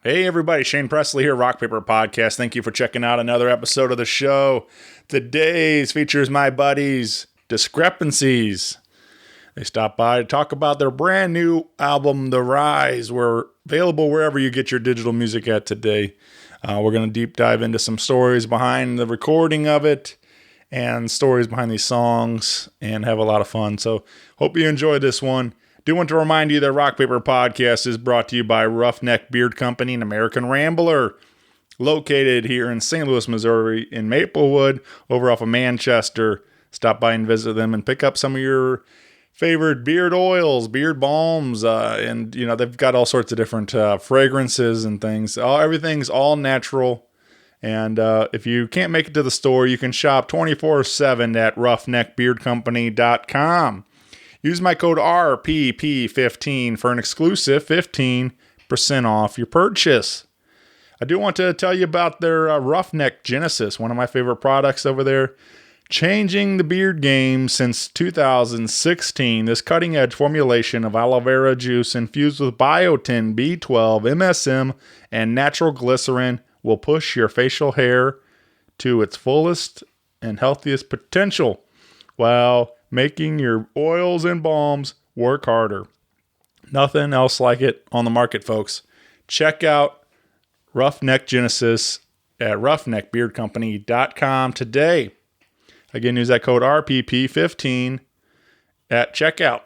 Hey everybody, Shane Presley here, Rock Paper Podcast. Thank you for checking out another episode of the show. Today's features my buddies, Discrepancies. They stopped by to talk about their brand new album, The Rise. We're available wherever you get your digital music at today. We're going to deep dive into some stories behind the recording of it and stories behind these songs and have a lot of fun. So hope you enjoy this one. Do want to remind you that Rock Paper Podcast is brought to you by Roughneck Beard Company and American Rambler, located here in St. Louis, Missouri, in Maplewood, over off of Manchester. Stop by and visit them and pick up some of your favorite beard oils, beard balms, and they've got all sorts of different fragrances and things. Everything's all natural. And if you can't make it to the store, you can shop 24/7 at roughneckbeardcompany.com. Use my code RPP15 for an exclusive 15% off your purchase. I do want to tell you about their Roughneck Genesis, one of my favorite products over there. Changing the beard game since 2016. This cutting-edge formulation of aloe vera juice infused with biotin, B12, MSM, and natural glycerin will push your facial hair to its fullest and healthiest potential, while making your oils and balms work harder. Nothing else like it on the market, folks. Check out Roughneck Genesis at roughneckbeardcompany.com today. Again, use that code RPP15 at checkout.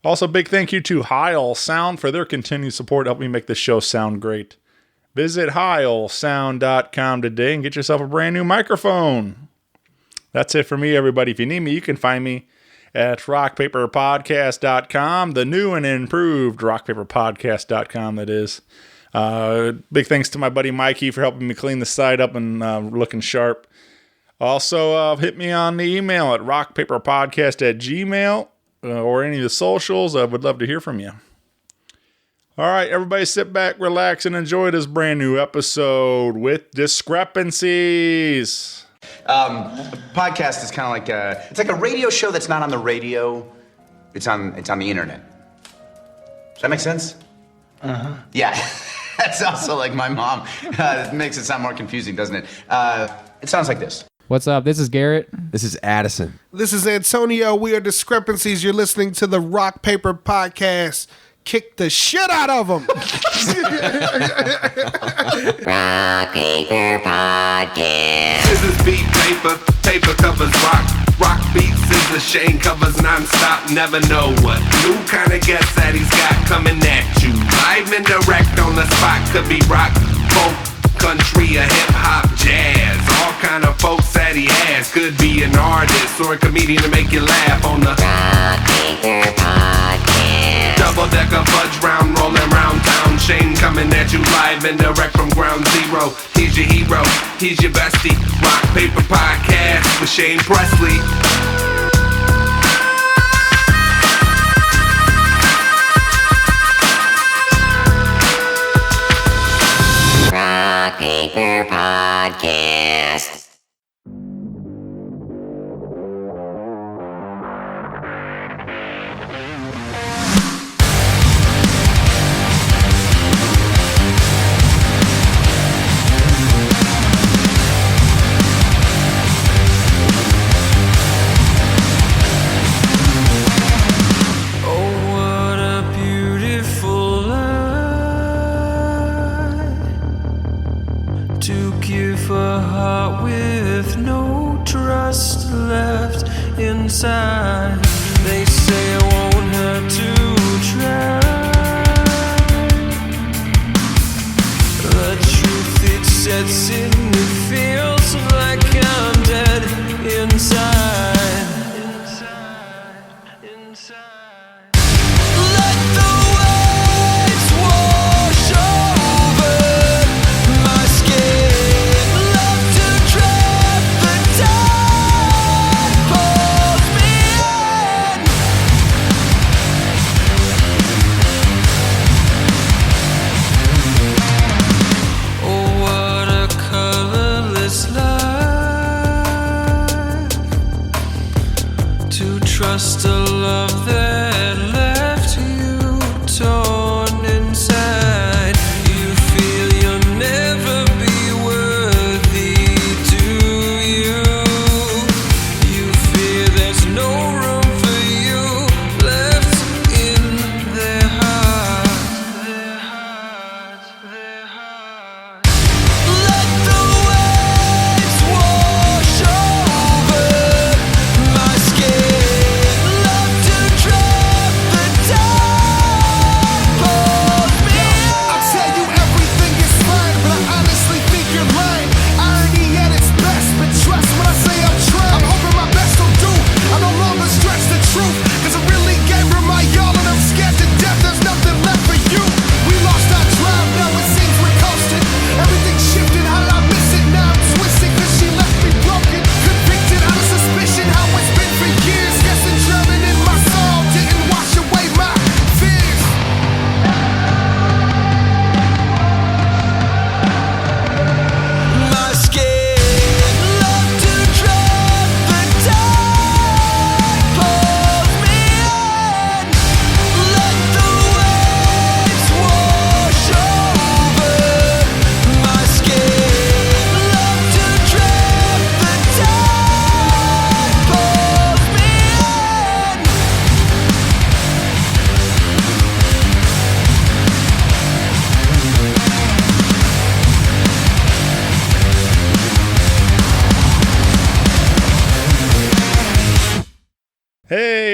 Also, big thank you to Heil Sound for their continued support, helping me make this show sound great. Visit heilsound.com today and get yourself a brand new microphone. That's it for me, everybody. If you need me, you can find me at rockpaperpodcast.com, the new and improved rockpaperpodcast.com, that is. Big thanks to my buddy Mikey for helping me clean the site up and looking sharp. Also, hit me on the email at rockpaperpodcast@gmail or any of the socials. I would love to hear from you. All right, everybody sit back, relax, and enjoy this brand new episode with Discrepancies. Podcast is kind of like it's like a radio show that's not on the radio. It's on the internet. Does that make sense? Uh-huh. Yeah. That's also like my mom. It makes it sound more confusing, doesn't it? It sounds like this. What's up? This is Garrett. This is Addison. This is Antonio. We are Discrepancies. You're listening to the Rock Paper Podcast. Kick the shit out of them. Rock Paper Podcast. Scissors beat paper, paper covers rock. Rock beats scissors, Shane covers non-stop. Never know what new kind of guest that he's got coming at you. Live and direct on the spot. Could be rock, folk, country, or hip-hop, jazz. All kind of folks that he has. Could be an artist or a comedian to make you laugh on the Rock Paper Podcast. Double-decker fudge round, rolling round town. Shane coming at you live and direct from ground zero. He's your hero, he's your bestie. Rock Paper Podcast with Shane Presley. Rock Paper Podcast. Inside, they say it won't hurt to try. The truth, it sets in, it feels like I'm dead inside. Let the waves wash over my skin. Love to trap the tide.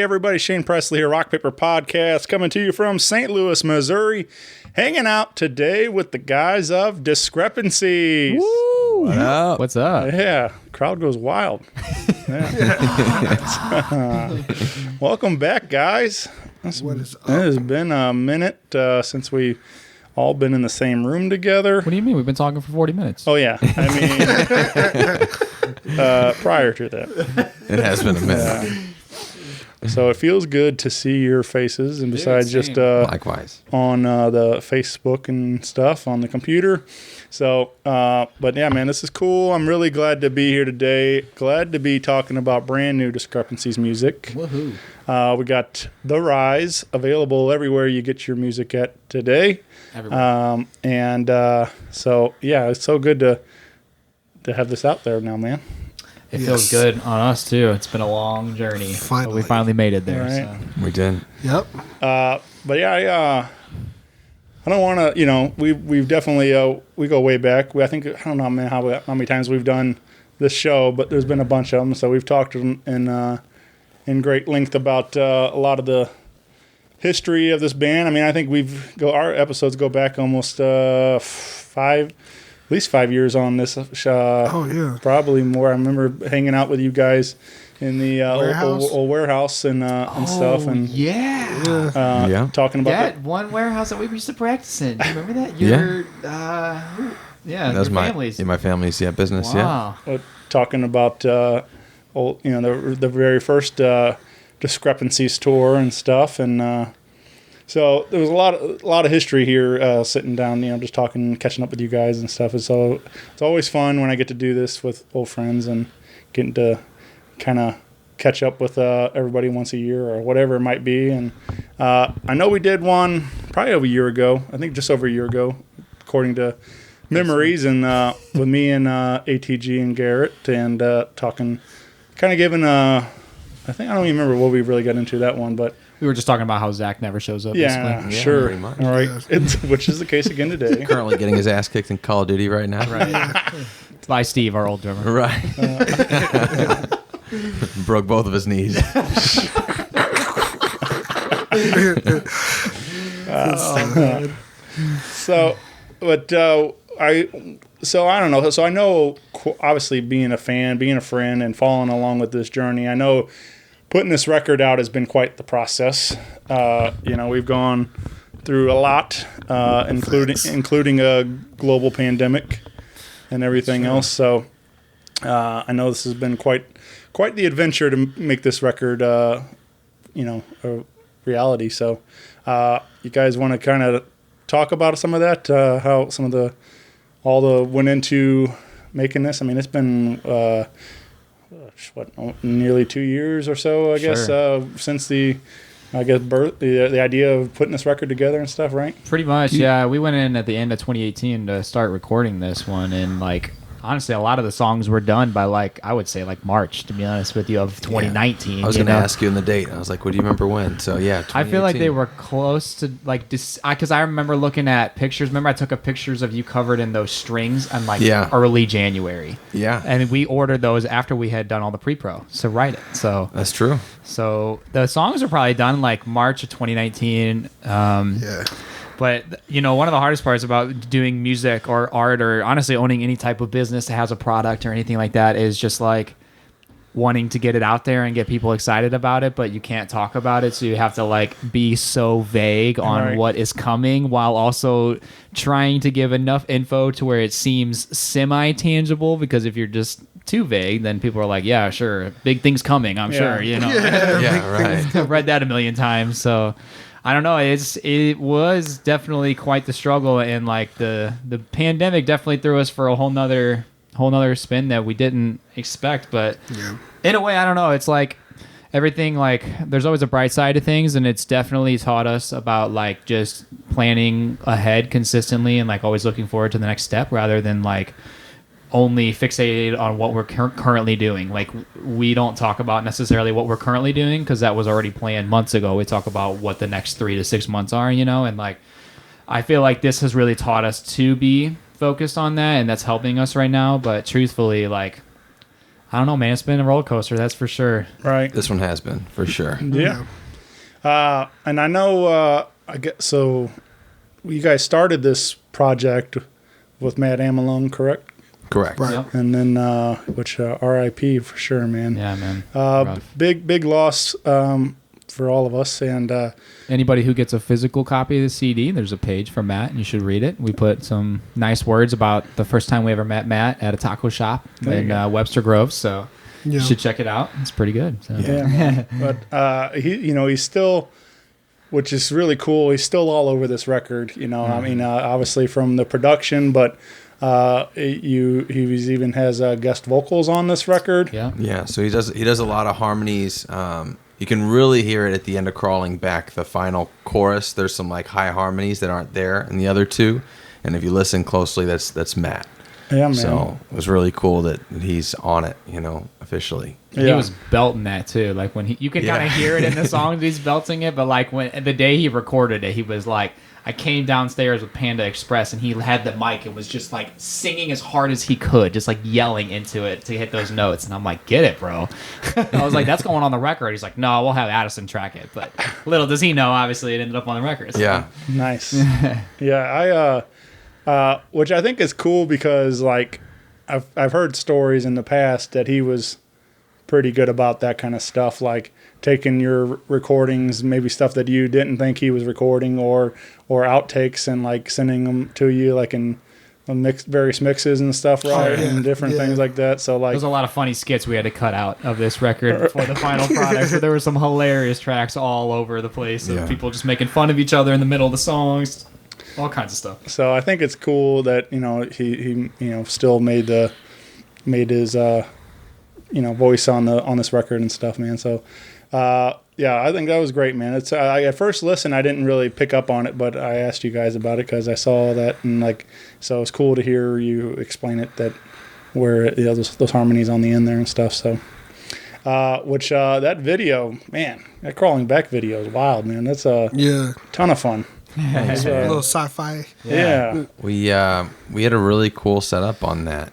everybody, Shane Presley here, Rock Paper Podcast, coming to you from St. Louis, Missouri. Hanging out today with the guys of Discrepancies. Woo! What up? What's up? Yeah, crowd goes wild. Welcome back, guys. What is up? It has been a minute since we all been in the same room together. What do you mean? We've been talking for 40 minutes. Oh, yeah. I mean, prior to that. It has been a minute. So it feels good to see your faces, and besides just Likewise on the Facebook and stuff on the computer. So, but yeah, man, this is cool. I'm really glad to be here today. Glad to be talking about brand new Discrepancies music. Woohoo. We got The Rise available everywhere you get your music at today. Everywhere. So yeah, it's so good to have this out there now, man. It feels good on us, too. It's been a long journey. But we finally made it there. Right. So. we did. Yep. But yeah, I don't want to, we've definitely, we go way back. I don't know, man, how many times we've done this show, but there's been a bunch of them. So we've talked in great length about a lot of the history of this band. I mean, I think our episodes go back almost at least 5 years on this show. Oh, yeah. Probably more. I remember hanging out with you guys in the Warehouse? old warehouse and stuff. And Yeah. talking about That one warehouse that we used to practice in. Do you remember that? Your That's your families. my family's business. Wow. talking about the very first Discrepancies tour and stuff, and so there was a lot of history here. Sitting down, just talking, catching up with you guys and stuff. And so it's always fun when I get to do this with old friends and getting to kind of catch up with everybody once a year or whatever it might be. And I know we did one probably over a year ago. I think just over a year ago, according to memories, and with me and ATG and Garrett, and talking, kind of giving I don't even remember what we really got into that one, but We were just talking about how Zach never shows up. yeah, basically. sure. pretty much. All right, which is the case again today. Currently getting his ass kicked in Call of Duty right now. Right. By Steve, our old drummer. Right. Broke both of his knees. So, but I don't know. So I know, obviously, being a fan, being a friend, and following along with this journey, I know putting this record out has been quite the process. We've gone through a lot, including a global pandemic and everything else. So I know this has been quite the adventure to make this record, a reality. So you guys want to kind of talk about some of that, how some of all the went into making this? I mean, it's been nearly 2 years or so, I guess, since the birth, the idea of putting this record together and stuff, right? Pretty much, yeah. We went in at the end of 2018 to start recording this one, and honestly, a lot of the songs were done by I would say March, to be honest with you, of 2019. I was going to ask you in the date. I was like, what do you remember when? So yeah, I feel like they were close to because I remember looking at pictures. Remember, I took pictures of you covered in those strings on early January. Yeah, and we ordered those after we had done all the pre-pro to write it. So that's true. So the songs were probably done March of 2019. Yeah. But, one of the hardest parts about doing music or art or honestly owning any type of business that has a product or anything like that is just wanting to get it out there and get people excited about it, but you can't talk about it. So you have to be so vague on what is coming while also trying to give enough info to where it seems semi-tangible, because if you're just too vague, then people are like, yeah, sure, big thing's coming, I'm sure, Yeah, right. I've read that a million times. So I don't know. It was definitely quite the struggle, and the pandemic definitely threw us for a whole nother spin that we didn't expect. But in a way, I don't know. It's everything. There's always a bright side to things, and it's definitely taught us about just planning ahead consistently and always looking forward to the next step rather than only fixated on what we're currently doing. We don't talk about necessarily what we're currently doing because that was already planned months ago. We talk about what the next 3 to 6 months are, and I feel like this has really taught us to be focused on that, and that's helping us right now. But truthfully, I I don't know, man. It's been a roller coaster, that's for sure. Right. This one has been, for sure. Yeah. And I know, I get so you guys started this project with Matt Amelung, correct? Correct. Right. Yep. And then, which R.I.P. for sure, man. Yeah, man. Rough. Big loss for all of us. And Anybody who gets a physical copy of the CD, there's a page from Matt, and you should read it. We put some nice words about the first time we ever met Matt at a taco shop in Webster Grove. So you should check it out. It's pretty good. So. yeah, but he's still, which is really cool. He's still all over this record. I mean, obviously from the production, but he even has guest vocals on this record. Yeah. Yeah, so he does a lot of harmonies. You can really hear it at the end of Crawling Back, the final chorus. There's some like high harmonies that aren't there in the other two, and if you listen closely, that's Matt. Yeah, man. So it was really cool that he's on it, officially. He was belting that too. Like when you can kind of hear it in the song that he's belting it, but like when the day he recorded it, he was like, I came downstairs with Panda Express and he had the mic and was just like singing as hard as he could, just like yelling into it to hit those notes. And I'm like, get it, bro. I was like, that's going on the record. He's like, no, we'll have Addison track it. But little does he know, obviously it ended up on the record. So. Yeah. Nice. Yeah, which I think is cool because like I've heard stories in the past that he was pretty good about that kind of stuff, like taking your recordings, maybe stuff that you didn't think he was recording, or outtakes, and like sending them to you like in various mixes and stuff, right? And different things like that. So like, there's a lot of funny skits we had to cut out of this record for the final product. So there were some hilarious tracks all over the place of people just making fun of each other in the middle of the songs, all kinds of stuff. So I think it's cool that he still made his voice on this record and stuff, man. So I think that was great, man. It's at first listen I didn't really pick up on it, but I asked you guys about it because I saw that, and so it's cool to hear you explain it, that where those harmonies on the end there and stuff. So that video, man, that Crawling Back video is wild, man. That's a ton of fun. A little sci-fi. Yeah. We had a really cool setup on that,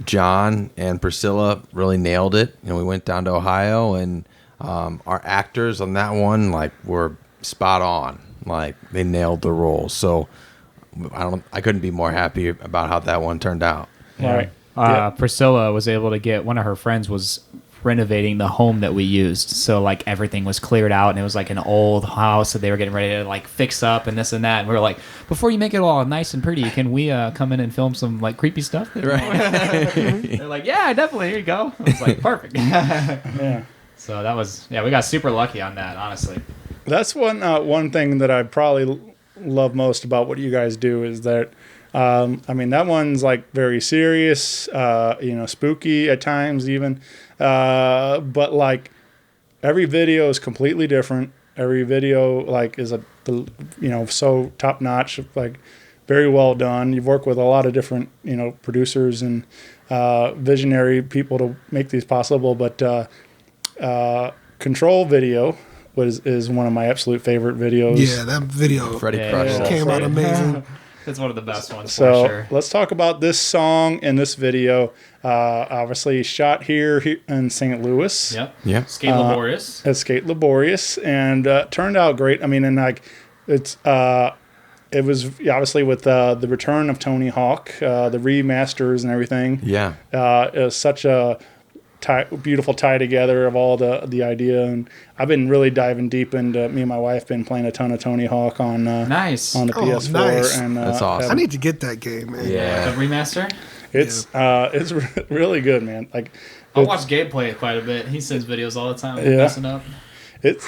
John and Priscilla really nailed it. We went down to Ohio, and our actors on that one were spot on. Like they nailed the role. So I couldn't be more happy about how that one turned out. Right. Priscilla was able to get, one of her friends was renovating the home that we used, so like everything was cleared out, and it was like an old house that they were getting ready to like fix up and this and that, and we were like, before you make it all nice and pretty, can we come in and film some like creepy stuff? They're like, yeah, definitely, here you go. I was like, perfect. Yeah. So that was, we got super lucky on that, honestly. That's one thing that I probably love most about what you guys do is that that one's like very serious, spooky at times even. But like every video is completely different. Every video is so top notch, like very well done. You've worked with a lot of different, producers and visionary people to make these possible. But Control video is one of my absolute favorite videos. Yeah, that video Freddie crushed came out amazing. It's one of the best ones, so for sure. Let's talk about this song and this video. Obviously shot here in St. Louis. Yep. Yeah. Skate Laborious. At Skate Laborious, and turned out great. I mean, and it was obviously with the return of Tony Hawk, the remasters and everything. Yeah. It was such a beautiful tie together of all the idea, and I've been really diving deep into. Me and my wife been playing a ton of Tony Hawk on Nice. on the PS4. Nice. And That's awesome. I need to get that game, man. Yeah. The remaster? It's really good, man. Like I watch Gabe play it quite a bit. He sends videos all the time of Yeah. messing up. it's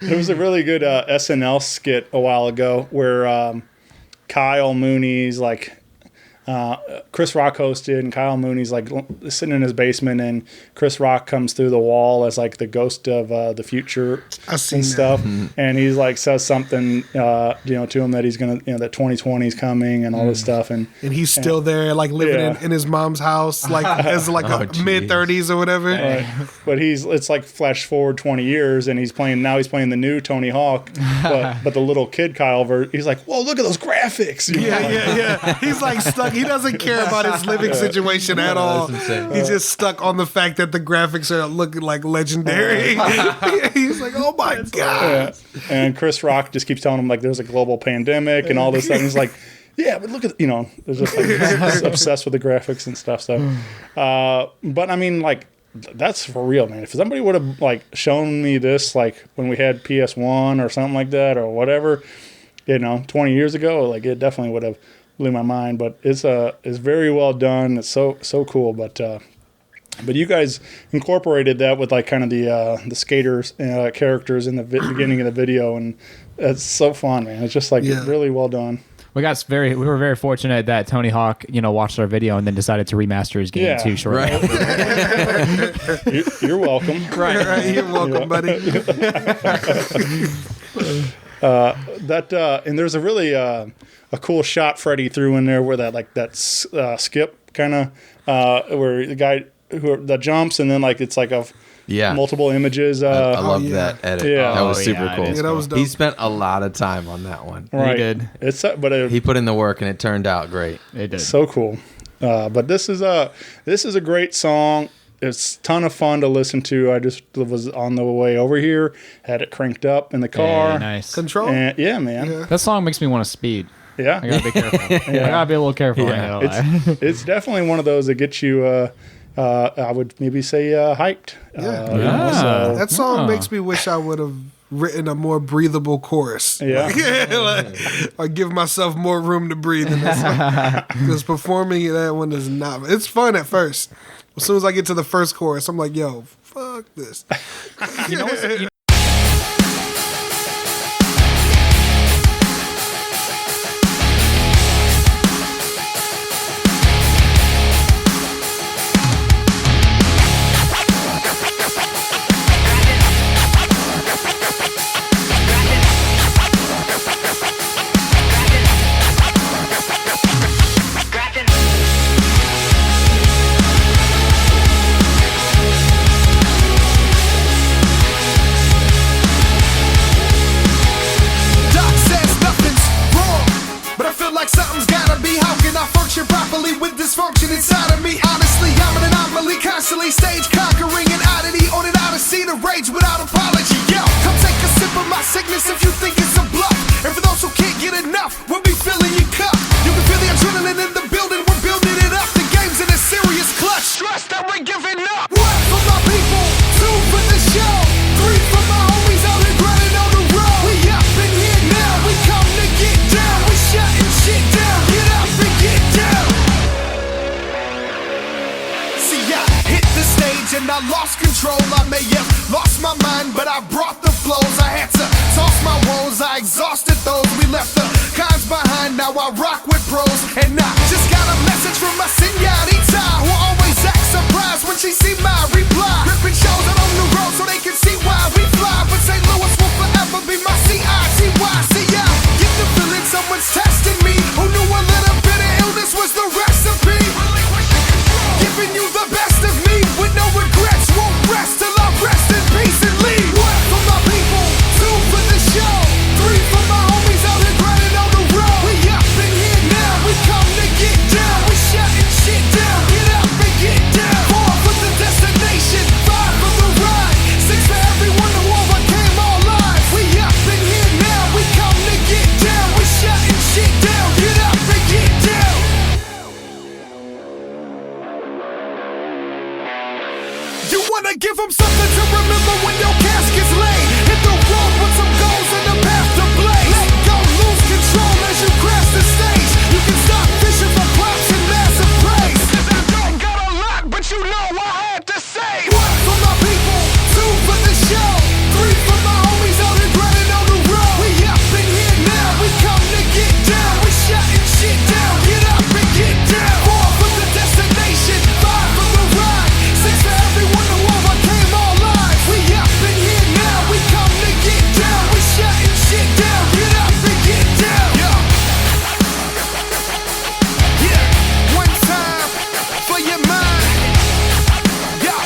There was a really good SNL skit a while ago where Kyle Mooney's Chris Rock hosted, and Kyle Mooney's sitting in his basement, and Chris Rock comes through the wall as the ghost of the future I've seen and that. stuff, and he's says something to him that he's gonna that 2020 is coming and all this stuff, and And he's still there, living in his mom's house, as a geez. mid-30s or whatever. but it's flash forward 20 years, and he's playing the new Tony Hawk, but the little kid Kyle he's like, whoa, look at those graphics. Yeah. He's stuck He doesn't care about his living situation at all. That's insane. He's just stuck on the fact that the graphics are looking like legendary. He's like, oh my God. Yeah. And Chris Rock just keeps telling him like there's a global pandemic and all this stuff. And he's like, yeah, but look at, they're just like just obsessed with the graphics and stuff. So, but I mean, like, that's for real, man. If somebody would have like shown me this, like when we had PS1 or something like that or whatever, 20 years ago, like it definitely would have blew my mind. But it's very well done. It's so cool. But you guys incorporated that with like kind of the skaters characters in the beginning of the video, and it's so fun, man. It's just like really well done. We were very fortunate that Tony Hawk, watched our video and then decided to remaster his game too shortly. Right. You're welcome. Right. You're welcome, buddy. And there's a really a cool shot Freddie threw in there where that skip kind of where the guy that jumps and then like it's like multiple images. I love that edit. Yeah. That was super cool. Yeah, that was dope. He spent a lot of time on that one. Right. He did. He put in the work and it turned out great. It did. So cool. But this is a great song. It's a ton of fun to listen to. I just was on the way over here, had it cranked up in the car. Yeah, nice. Control? And, yeah, man. Yeah. That song makes me want to speed. Yeah. I gotta be careful. I gotta be a little careful. Yeah. It's definitely one of those that gets you, I would maybe say, hyped. Yeah. That song makes me wish I would have written a more breathable chorus. Yeah. Or give myself more room to breathe in that song. Because performing that one is not... It's fun at first. As soon as I get to the first chorus, I'm like, yo, fuck this. Properly with dysfunction inside of me. Honestly, I'm an anomaly, constantly stage conquering an oddity on an odyssey to rage without apology. Yo, come take a sip of my sickness if you think it's a bluff. And for those who can't get enough, we'll be filling your cup. You can feel the adrenaline in the building, we're building it up. The game's in a serious clutch. Trust that we're giving up. One for my people, two for the show, three for my homies out here grinding on the road. We up in here now, we come to get down. We shutting shit down. Get up and get down. The stage and I lost control. I may have lost my mind, but I brought the flows. I had to toss my woes, I exhausted those. We left the cons behind, now I rock with pros. And I just got a message from my señorita, who always acts surprised when she see my reply. Ripping shows out on the road so they can see why we fly. But St. Louis will forever be my CITY. See, I get the feeling someone's testing me. Who knew a little bit of illness was the recipe? Giving you the best of me with no regrets. Won't rest till I rest in peace and leave. One for my people, two for the show, three for my homies out here grinding on the road. We up in here now, we come to get down. We shutting shit down, get up and get down. Four for the destination, five for the ride, six for everyone who overcame all lives. We up in here now, we come to get down. We shutting shit down, get up and get down. You wanna give them something to remember when your casket's laid. Hit the road with some goals and a path to blaze. Let go, lose control as you crash the stage. You can stop fishing for props and massive praise. I don't got a lot, but you know I had to say. One for my people, two for the show, three for my homies out here grinding on the road. We up in here now, we come to get down. We shutting shit down, get up and get down. Four for the destination, five for the ride, six for everyone who overcame all lives. We up in here now, we come to get down. We shutting shit down, get up and get down. Yeah, one time for your mind. Yeah.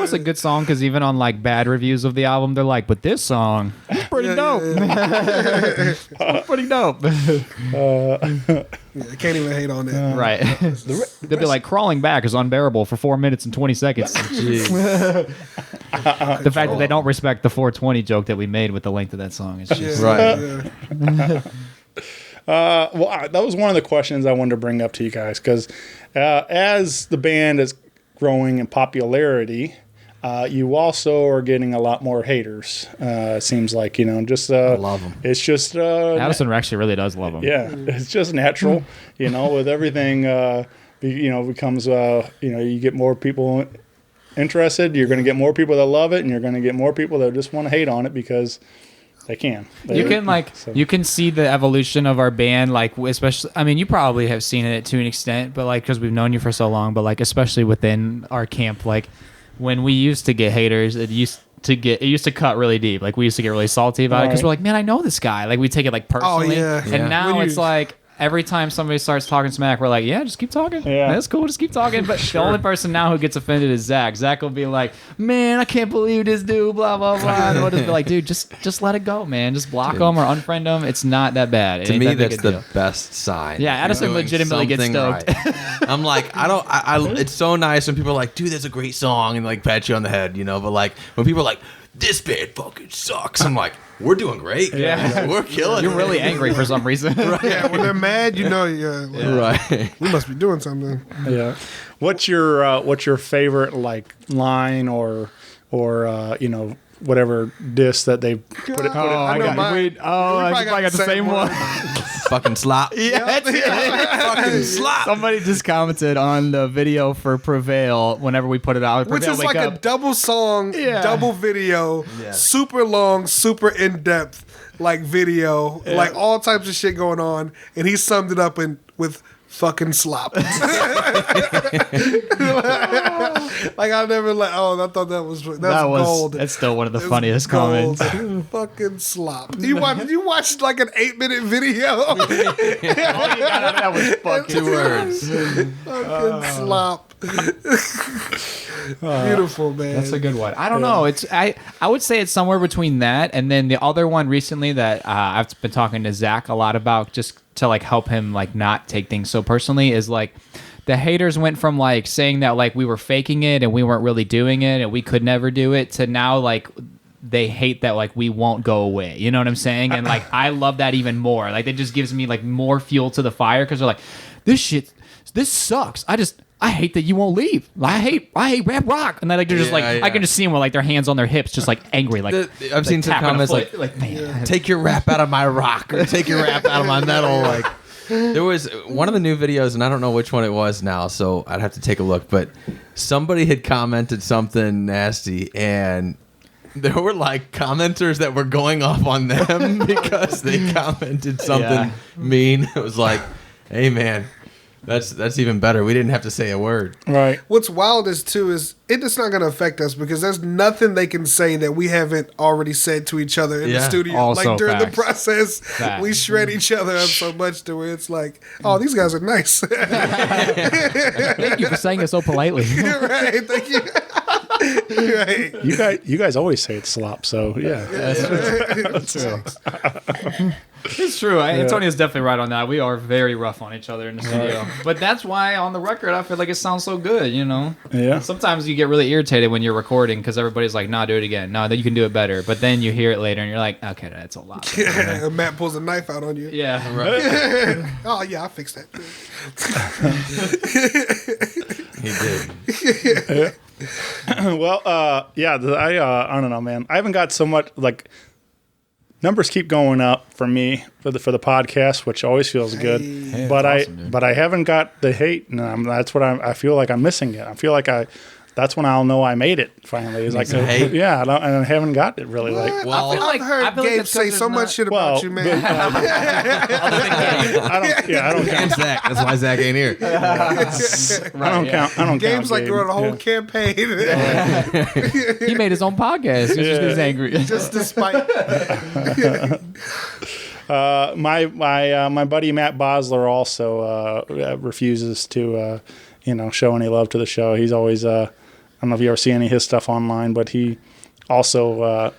It's a good song because even on like bad reviews of the album, they're like, but this song is pretty dope. Pretty dope. I can't even hate on that. Right. They'll be like, crawling back is unbearable for 4 minutes and 20 seconds. The fact that they don't respect the 420 joke that we made with the length of that song is just Right. Well, that was one of the questions I wanted to bring up to you guys because as the band is growing in popularity, you also are getting a lot more haters. It seems like, just I love them. it's just Addison actually really does love him. yeah, it's just natural, with everything. Becomes you get more people interested. You're going to get more people that love it, and you're going to get more people that just want to hate on it because they can. You can see the evolution of our band, like especially. I mean, you probably have seen it to an extent, but like because we've known you for so long, but like especially within our camp, like when we used to get haters, it used to cut really deep. Like we used to get really salty about it because we're like, man, I know this guy. Like we take it like personally. yeah. And now it's like every time somebody starts talking smack, we're like, yeah, just keep talking. Yeah. That's cool. Just keep talking. But the only person now who gets offended is Zach. Zach will be like, man, I can't believe this dude, blah, blah, blah. And we'll just be like, dude, just let it go, man. Just block them or unfriend them. It's not that bad. It To ain't me, that big that's a the deal. best sign. Yeah, Addison You're doing legitimately gets something stoked. right. I'm like, it's so nice when people are like, dude, that's a great song, and like pat you on the head, but like when people are like, this band fucking sucks, I'm like, we're doing great. Yeah. We're killing You're it. really angry for some reason. Yeah, when they're mad, Right. we must be doing something. Yeah. What's your favorite like line or whatever diss that they put it? I know mine. You probably got the same one. Fucking slop. Yeah, that's it. Fucking slop. Somebody just commented on the video for Prevail whenever we put it out. Which Prevail is Wake like Up. a double song, Yeah. double video, Yeah. super long, super in depth, like video, like all types of shit going on, and he summed it up with fucking slop. Like I never I thought that was gold. That's still one of the It's funniest gold. comments. Fucking slop. You watched like an 8-minute video. All you got out of that was fucking 2 words. Fucking slop. Beautiful, man. That's a good one. I don't know. I would say it's somewhere between that and then the other one recently that I've been talking to Zach a lot about just to like help him like not take things so personally is like the haters went from like saying that like we were faking it and we weren't really doing it and we could never do it to now like they hate that like we won't go away. You know what I'm saying? And like I love that even more. Like it just gives me like more fuel to the fire because they're like, this sucks. I hate that you won't leave. I hate rap rock. And then like they're just I can just see them with like their hands on their hips, just like angry. Like I've seen some tapping a comments foot, like man. take your rap out of my rock or take your rap out of my metal. Like there was one of the new videos, and I don't know which one it was now, so I'd have to take a look. But somebody had commented something nasty, and there were like commenters that were going off on them because they commented something mean. It was like, hey man, that's even better. We didn't have to say a word. Right. What's wild is it's not going to affect us because there's nothing they can say that we haven't already said to each other in the studio. Also like during facts. the process, Facts. we shred each other up so much to where it's like, oh, these guys are nice. Thank you for saying it so politely. Right, thank you. Right. You guys always say it's slop, so yeah. That's true. It's true. Antonio's definitely right on that. We are very rough on each other in the studio. But that's why on the record, I feel like it sounds so good, Yeah. Sometimes you get really irritated when you're recording because everybody's like, nah, do it again. No, you can do it better. But then you hear it later and you're like, okay, that's a lot. And Matt pulls a knife out on you. Yeah. Right. Oh, yeah, I fixed that. He did. Well, I don't know, man. I haven't got so much like numbers keep going up for me for the podcast, which always feels good. Hey, but awesome, I haven't got the hate, and that's what I feel like I'm missing it. I feel like that's when I'll know I made it finally. It's like hate? yeah, and I haven't got it really. What? Like, Well, I've heard Gabe say so much shit about you, man. I don't count. And Zach. That's why Zach ain't here. I don't count. Gabe's like Gabe. running a whole campaign. He made his own podcast. He's just as angry. Just despite. My buddy Matt Bosler also refuses to show any love to the show. He's always I don't know if you ever see any of his stuff online, but he also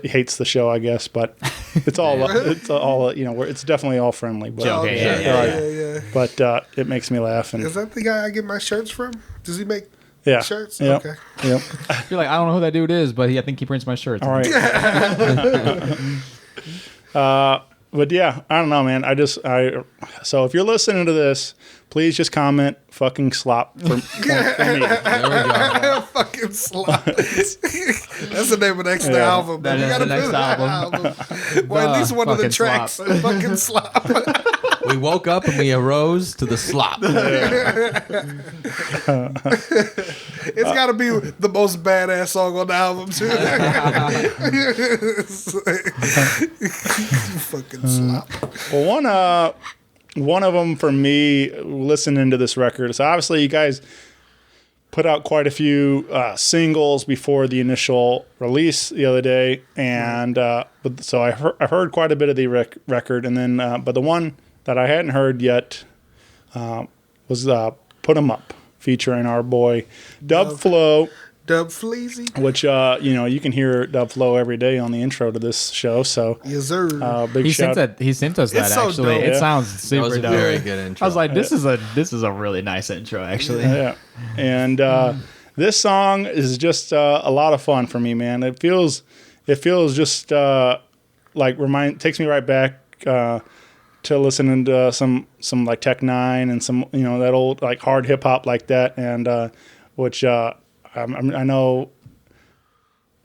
hates the show, I guess, but it's all it's definitely all friendly. But, Joking, yeah. But it makes me laugh. And Is that the guy I get my shirts from? Does he make shirts? Yep. Okay. Yep. You're like, I don't know who that dude is, but I think he prints my shirts. All right. But yeah, I don't know, man. So if you're listening to this, please just comment "fucking slop" for me. There we go. Fucking slop. That's the name of the next album. That We is gotta the next do that album. Well, at least one of the Fucking tracks. slop. Fucking slop. We woke up and we arose to the slop. It's got to be the most badass song on the album, too. Fucking slop. Well, one of them for me, listening to this record, so obviously you guys put out quite a few singles before the initial release the other day, and so I heard quite a bit of the record, and then but the one that I hadn't heard yet was "Put 'Em Up," featuring our boy Dub Flow. Dub Fleazy. Which, you can hear Dub Flow every day on the intro to this show. So, yes, sir. Big shout. He sent us that, It's so actually. dope. It Yeah. sounds super was a dope. very good intro. I was like, this is a really nice intro, actually. Yeah. And this song is just a lot of fun for me, man. It feels just takes me right back to listening to some like Tech Nine and some, that old like hard hip hop like that. And which I know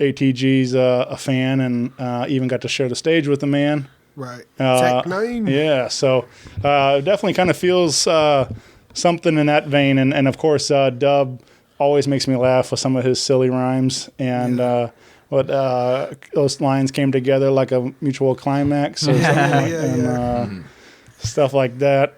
ATG's a fan, and even got to share the stage with the man. Right. Tech Nine. Yeah, so definitely kind of feels something in that vein. And of course, Dub always makes me laugh with some of his silly rhymes. And those lines came together like a mutual climax or something stuff like that.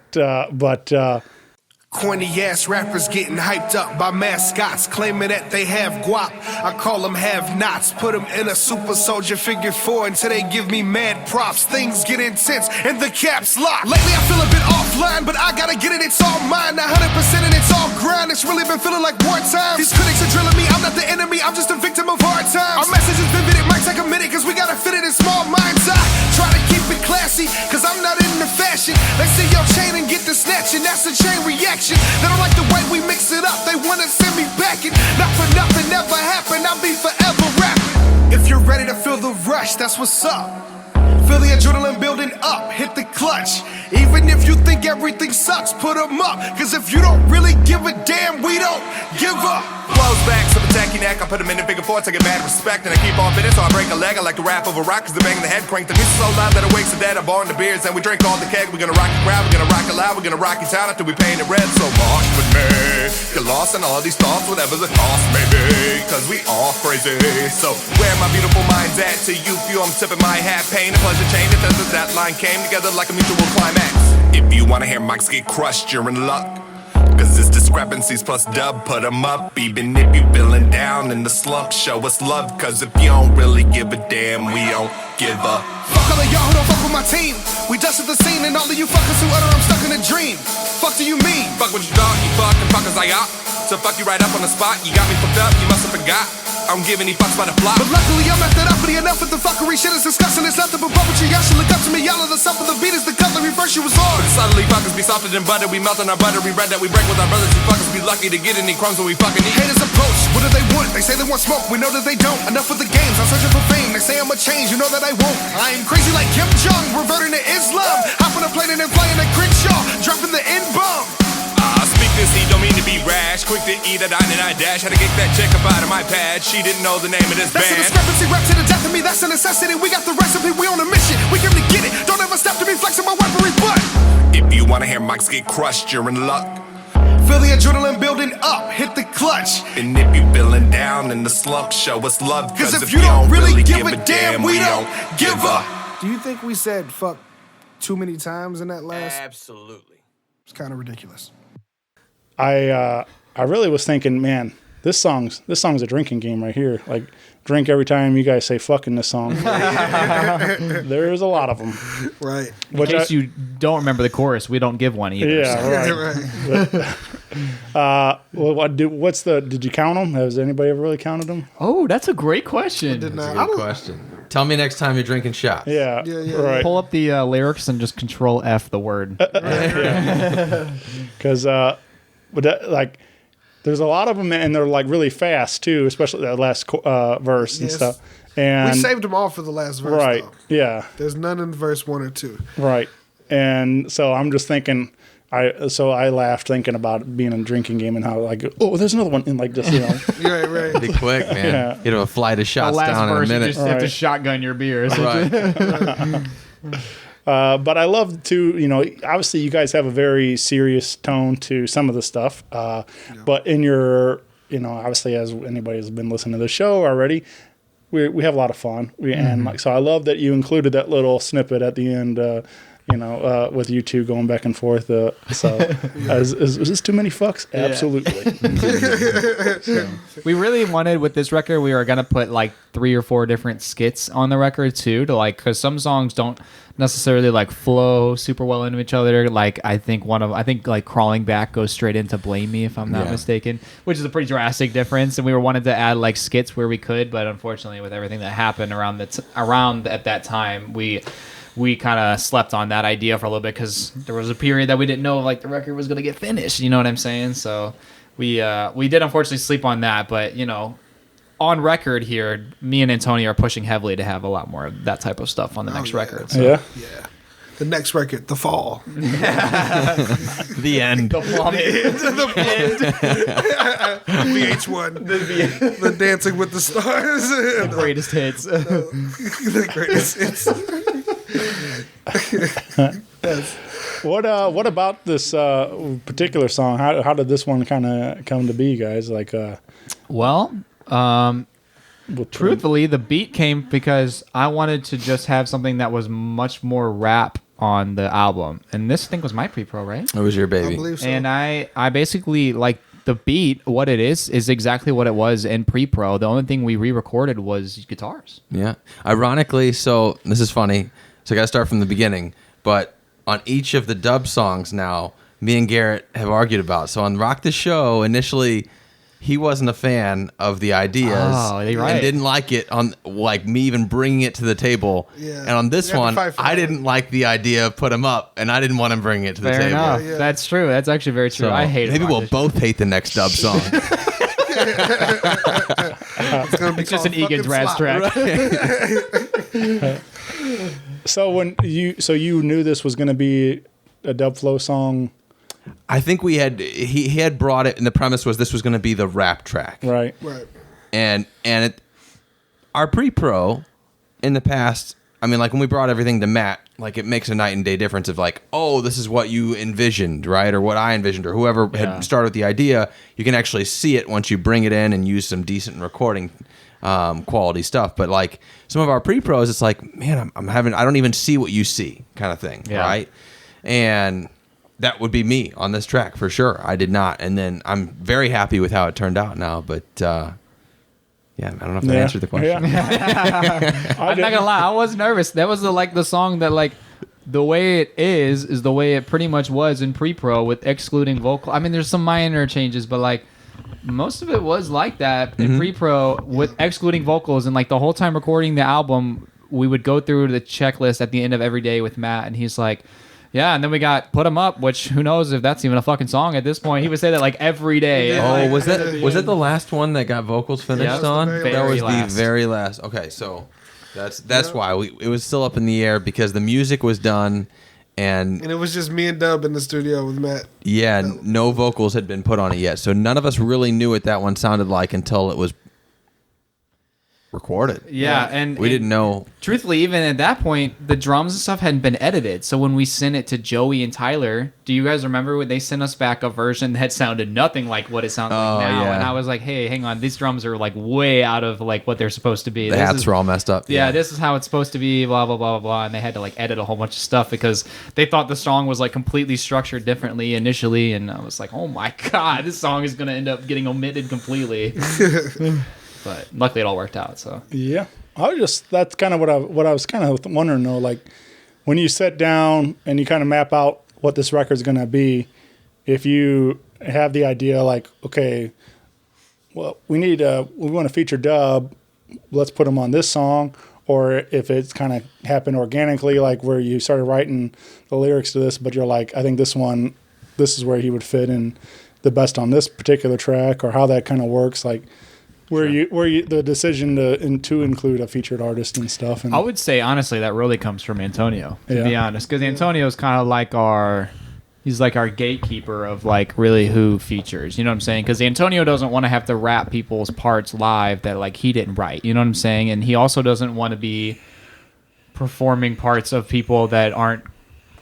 Corny ass rappers getting hyped up by mascots, claiming that they have guap. I call them have-nots, put them in a super soldier figure 4 until they give me mad props. Things get intense and the caps lock. Lately I feel a bit offline, but I gotta get it, it's all mine. 100% and it's all grind, it's really been feeling like wartime. These critics are drilling me, I'm not the enemy, I'm just a victim of hard times. Our message is vivid, it might take a minute, cause we gotta fit it in small minds. I try to keep it classy, cause I'm not into fashion. They see your chain and get the snatching, that's a chain reaction. They don't like the way we mix it up, they wanna send me packing. Not for nothing, never happened, I'll be forever rapping. If you're ready to feel the rush, that's what's up. Feel the adrenaline building up, hit the clutch. Even if you think everything sucks, put 'em up. Cause if you don't really give a damn, we don't give up. Close back, some attack your neck. I put them in the figure 4, take a mad respect. And I keep on fitting, so I break a leg. I like to rap over rock, cause they're banging the head. Crank the music so loud that it wakes the dead. I born the beers, and we drink all the keg. We're gonna rock the crowd, we're gonna rock it loud. We're gonna rock your town after we paint it red. So march with me, get lost in all these thoughts, whatever the cost may be. Cause we all crazy. So where my beautiful mind's at, to you feel I'm tipping my hat. Pain and pleasure chain, if that line came together like a mutual climax. If you wanna hear mics get crushed, you're in luck. Cause it's discrepancies plus Dub, put 'em up. Even if you feeling down in the slump, show us love. Cause if you don't really give a damn, we don't give a Fuck all of y'all who don't fuck with my team. We dusted the scene and all of you fuckers who utter I'm stuck in a dream. Fuck do you mean? fuck what you thought, you fucking fuckers I got. So fuck you right up on the spot, you got me fucked up, you must have forgot. I don't give any fucks about the flop. But luckily I'm after uppity enough with the fuckery. Shit is disgusting, it's nothing but puppetry. Y'all should look up to me, y'all are the stuff of the beat is the cutlery. First you was on. But subtly fuckers be softer than butter. We melt on our buttery bread that we break with our brothers. You fuckers be lucky to get any crumbs when we fucking eat. Haters approach, what do they want? They say they want smoke, we know that they don't. Enough with the games, I'm searching for fame. They say I'ma change, you know that I won't. I am crazy like Kim Jong, reverting to Islam. Hopping a plane and then flying to Crenshaw, dropping the N-bomb. Speak this heat, don't mean to be rash. Quick to eat, I dine and I dash. Had to get that chick up out of my pad. She didn't know the name of this That's a band. discrepancy, rap to the death of me, that's a necessity. We got the recipe, we on a mission. We came to get it, don't ever stop to be flexing my weaponry, but If you wanna hear mics get crushed, you're in luck. feel the adrenaline building up, hit the clutch. And if you feeling down in the slump, show us love. Cause if you don't really give a damn, we don't give up. Do you think we said fuck too many times in that last? Absolutely. It's kind of ridiculous. I really was thinking, man, this song's a drinking game right here. Like, drink every time you guys say "fuck" in this song. There's a lot of them. Right. In case you don't remember the chorus, we don't give one either. Yeah, right. Did you count them? Has anybody ever really counted them? Oh, that's a great question. Did not. Good question. Tell me next time you're drinking shots. Yeah, right. Pull up the lyrics and just control F the word. Because like there's a lot of them and they're like really fast too, especially that last verse and stuff. And we saved them all for the last verse. Right. Though. Yeah. There's none in verse 1 or 2. Right. And so I'm just thinking. I laughed thinking about it being a drinking game and how like there's another one in like just right. Be quick, man. Yeah. Get a flight of The shots last down in a verse, you minute. just have to shotgun your beers. Right. But I love to obviously you guys have a very serious tone to some of the stuff. But in your obviously as anybody has been listening to the show already, we have a lot of fun. And like so I love that you included that little snippet at the end. With you two going back and forth. Is this too many fucks? Absolutely. We really wanted with this record, we were going to put like 3 or 4 different skits on the record too, to like, because some songs don't necessarily like flow super well into each other. Like I think like Crawling Back goes straight into Blame Me if I'm not mistaken, which is a pretty drastic difference. And we wanted to add like skits where we could, but unfortunately with everything that happened around at that time, we kind of slept on that idea for a little bit because there was a period that we didn't know like the record was going to get finished. You know what I'm saying? So we did unfortunately sleep on that. But, on record here, me and Antonio are pushing heavily to have a lot more of that type of stuff on the next record. So. Yeah. The next record, The Fall. The end. The plummet. VH1. The Dancing with the Stars. The greatest hits. The greatest hits. What about this particular song? How did this one kind of come to be, guys? Like, truthfully, the beat came because I wanted to just have something that was much more rap on the album, and this thing was my pre-pro, right? It was your baby. I believe so. And I basically like the beat. What it is exactly what it was in pre-pro. The only thing we re-recorded was guitars. Yeah. Ironically, so this is funny. So I got to start from the beginning. But on each of the dub songs now, me and Garrett have argued about. So on Rock the Show, initially, he wasn't a fan of the ideas and didn't like it on like me even bringing it to the table. Yeah. And on this one, I that. didn't like the idea of put him up, and I didn't want him bringing it to the Fair table. enough. Yeah. That's true. That's actually very true. So I hate it. maybe we'll both hate the next dub song. It's gonna be It's just an called Egan's fucking Rats Slop. track. so when you knew this was going to be a dub flow song, I think he had brought it, and the premise was this was going to be the rap track, right? Right. And our pre-pro in the past, I mean, like when we brought everything to Matt, like it makes a night and day difference of like, oh, this is what you envisioned, right? Or what I envisioned, or whoever had started with the idea. You can actually see it once you bring it in and use some decent recording quality stuff. But like some of our pre-pros, it's like, man, I don't even see what you see kind of thing, right? And that would be me on this track for sure. I did not. And then I'm very happy with how it turned out now. But yeah, I don't know if that answered the question. Yeah. I'm not gonna lie, I was nervous. That was the song that like the way it is the way it pretty much was in pre-pro with excluding vocal. I mean, there's some minor changes, but like most of it was like that in pre-pro with excluding vocals. And like the whole time recording the album, we would go through the checklist at the end of every day with Matt, and he's like, yeah, and then we got Put 'Em Up, which who knows if that's even a fucking song at this point. He would say that like every day. Oh, was that the last one that got vocals finished on? That was last. the very last. Okay, so that's why it was still up in the air because the music was done, and it was just me and Dub in the studio with Matt. Yeah, no vocals had been put on it yet, so none of us really knew what that one sounded like until it was recorded. Yeah, and we didn't know. Truthfully, even at that point, the drums and stuff hadn't been edited. So when we sent it to Joey and Tyler, do you guys remember when they sent us back a version that sounded nothing like what it sounds like now? Yeah. And I was like, hey, hang on, these drums are like way out of like what they're supposed to be. The hats were all messed up. Yeah, this is how it's supposed to be, blah, blah, blah, blah, blah. And they had to like edit a whole bunch of stuff because they thought the song was like completely structured differently initially. And I was like, oh my God, this song is going to end up getting omitted completely. But luckily it all worked out. So yeah, that's kind of what I was kind of wondering though. Like when you sit down and you kind of map out what this record's going to be, if you have the idea like, okay, well, we want to feature dub, let's put them on this song, or if it's kind of happened organically, like where you started writing the lyrics to this, but you're like, I think this is where he would fit in the best on this particular track, or how that kind of works, like where you the decision to include a featured artist and stuff. And I would say honestly that really comes from Antonio, to be honest, because Antonio's kind of like he's like our gatekeeper of like really who features, you know what I'm saying? Because Antonio doesn't want to have to rap people's parts live that like he didn't write, you know what I'm saying? And he also doesn't want to be performing parts of people that aren't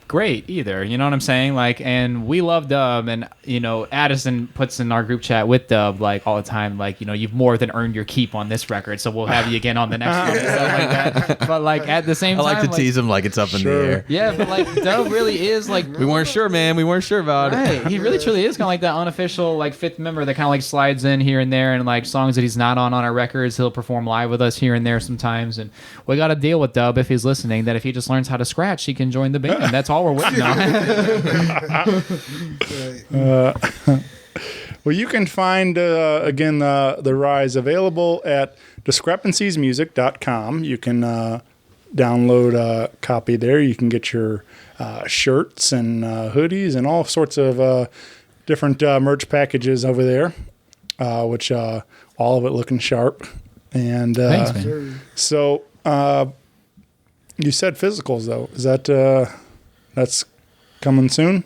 great either, you know what I'm saying? Like, and we love Dub, and you know, Addison puts in our group chat with Dub like all the time, like, you know, you've more than earned your keep on this record, so we'll have you again on the next one and stuff like that. But like at the same time, I like to tease him like it's up in the air. Yeah, but like Dub really is like, we weren't sure, man. We weren't sure about it. He really truly is kind of like that unofficial like fifth member that kind of like slides in here and there, and like songs that he's not on our records, he'll perform live with us here and there sometimes. And we got to deal with Dub if he's listening, that if he just learns how to scratch, he can join the band. That's all we're waiting on. Well, you can find again the Rise available at discrepanciesmusic.com. You can download a copy there. You can get your shirts and hoodies and all sorts of different merch packages over there, which all of it looking sharp. And Thanks, man. So you said physicals though. Is that that's coming soon?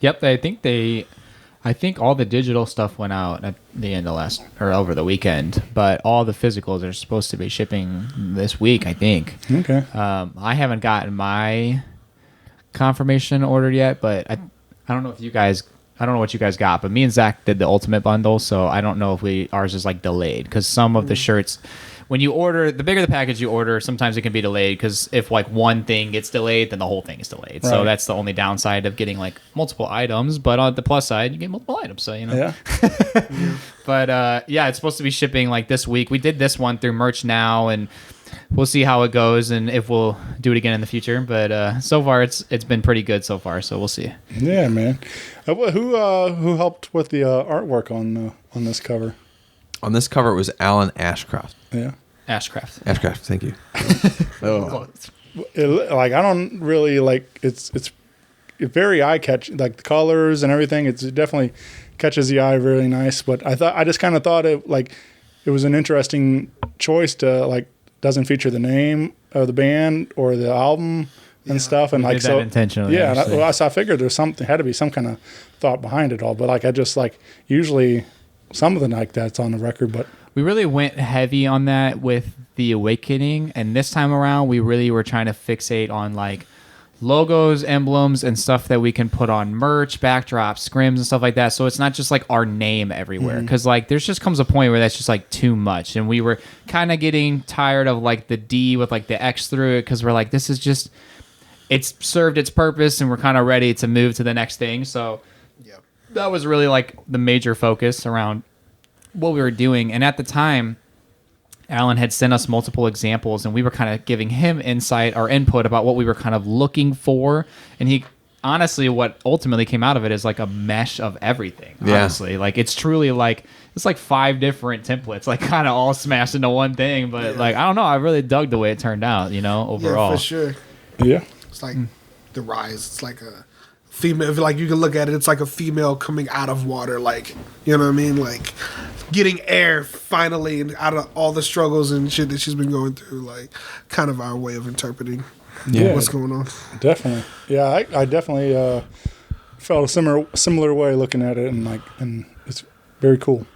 Yep, I think all the digital stuff went out at the end of over the weekend, but all the physicals are supposed to be shipping this week, I think. Okay. I haven't gotten my confirmation ordered yet, but I don't know if you guys, I don't know what you guys got, but me and Zach did the ultimate bundle, so I don't know if ours is like delayed, because some of the shirts, when you order, the bigger the package you order, sometimes it can be delayed, because if like one thing gets delayed, then the whole thing is delayed. Right. So that's the only downside of getting like multiple items. But on the plus side, you get multiple items. So, you know. Yeah. But yeah, it's supposed to be shipping like this week. We did this one through Merch Now, and we'll see how it goes and if we'll do it again in the future. But so far, it's been pretty good so far. So we'll see. Yeah, man. Who helped with the artwork on this cover? On this cover, it was Alan Ashcroft. Yeah. Ashcraft, thank you. Like, I don't really like it's very eye catching, like the colors and everything. It definitely catches the eye really nice. But I just kind of thought it was an interesting choice to like doesn't feature the name of the band or the album and stuff. And we like did that so intentionally. Yeah, so I figured had to be some kind of thought behind it all. But like I just like usually something like that's on the record, but. We really went heavy on that with The Awakening, and this time around we really were trying to fixate on like logos, emblems, and stuff that we can put on merch, backdrops, scrims, and stuff like that. So it's not just like our name everywhere, because like there's just comes a point where that's just like too much, and we were kind of getting tired of like the D with like the X through it, because we're like, this is just, it's served its purpose, and we're kind of ready to move to the next thing. So that was really like the major focus around what we were doing. And at the time, Alan had sent us multiple examples, and we were kind of giving him insight or input about what we were kind of looking for. And he honestly, what ultimately came out of it is like a mesh of everything. Honestly, like it's truly like it's like 5 different templates, like kind of all smashed into one thing. But like I don't know, I really dug the way it turned out. You know, overall. Yeah, for sure. Yeah, it's like the Rise. It's like a female. Like you can look at it, it's like a female coming out of water. Like, you know what I mean? Like getting air finally, and out of all the struggles and shit that she's been going through. Like, kind of our way of interpreting what's going on. Definitely. Yeah, I definitely felt a similar way looking at it, and it's very cool.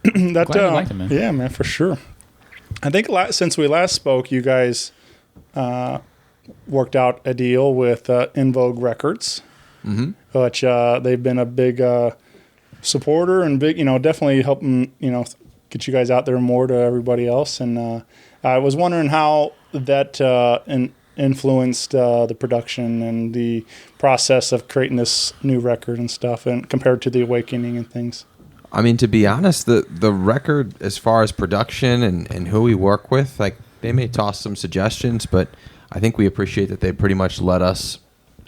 Glad you liked it, man. Yeah, man, for sure. I think since we last spoke, you guys worked out a deal with InVogue Records, which they've been a big supporter and big, definitely helping, get you guys out there more to everybody else. And I was wondering how that influenced the production and the process of creating this new record and stuff, and compared to The Awakening and things. I mean, to be honest, the record, as far as production and who we work with, like they may toss some suggestions, but I think we appreciate that they pretty much let us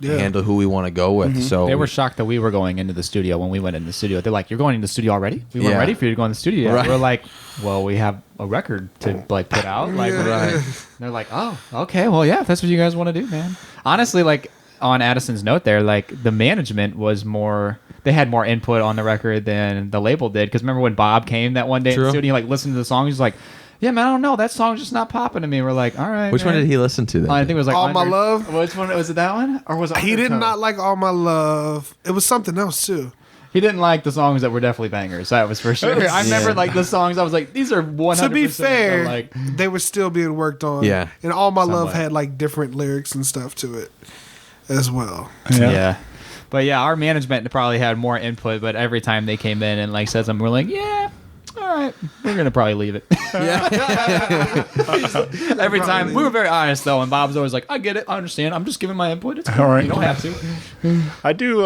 handle who we want to go with. So They were shocked that we were going into the studio when we went into the studio. They're like, "You're going into the studio already? We weren't Yeah. ready for you to go in the studio." Yet." Right. We're like, "Well, we have a record to like put out." Like, Right. they're like, "Oh, okay. Well, yeah, if that's what you guys want to do, man." Honestly, like on Addison's note there, like the management was more. They had more input on the record than the label did. Because remember when Bob came that one day in True. the studio, he like listened to the song, he's like, "Yeah, man, I don't know. That song's just not popping to me." We're like, "All right." Which one man." did he listen to then? I think it was like All My Love? Which one was it? That one or was it? He did Undertow? not like All My Love. It was something else too. He didn't like the songs that were definitely bangers. That was for sure. I remember like the songs. I was like, these are 100%. To be fair, like they were still being worked on. Yeah. And All My Love Somewhat. had like different lyrics and stuff to it as well. yeah. But yeah, our management probably had more input. But every time they came in and like said something, we're like, yeah, all right, we're gonna probably leave it. Every time we were very honest though, and Bob's always like, I get it, I understand. I'm just giving my input. It's cool. All right. You don't have to. I do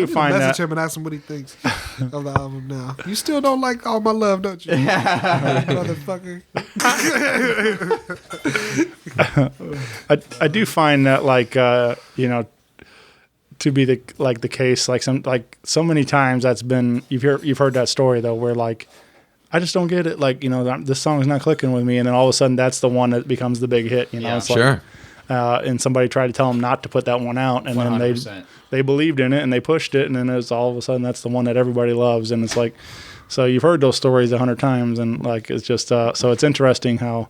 find Message that him and ask him what he thinks of the album now. You still don't like All My Love, don't you? Motherfucker. I do find that like to be the case like so many times that's been you've heard that story though where like I just don't get it, like this song is not clicking with me, and then all of a sudden that's the one that becomes the big hit. Yeah. It's Sure. like, and somebody tried to tell them not to put that one out, and 100%. then they believed in it and they pushed it, and then it's all of a sudden that's the one that everybody loves, and it's like, so you've heard those stories 100 times, and like it's just so it's interesting how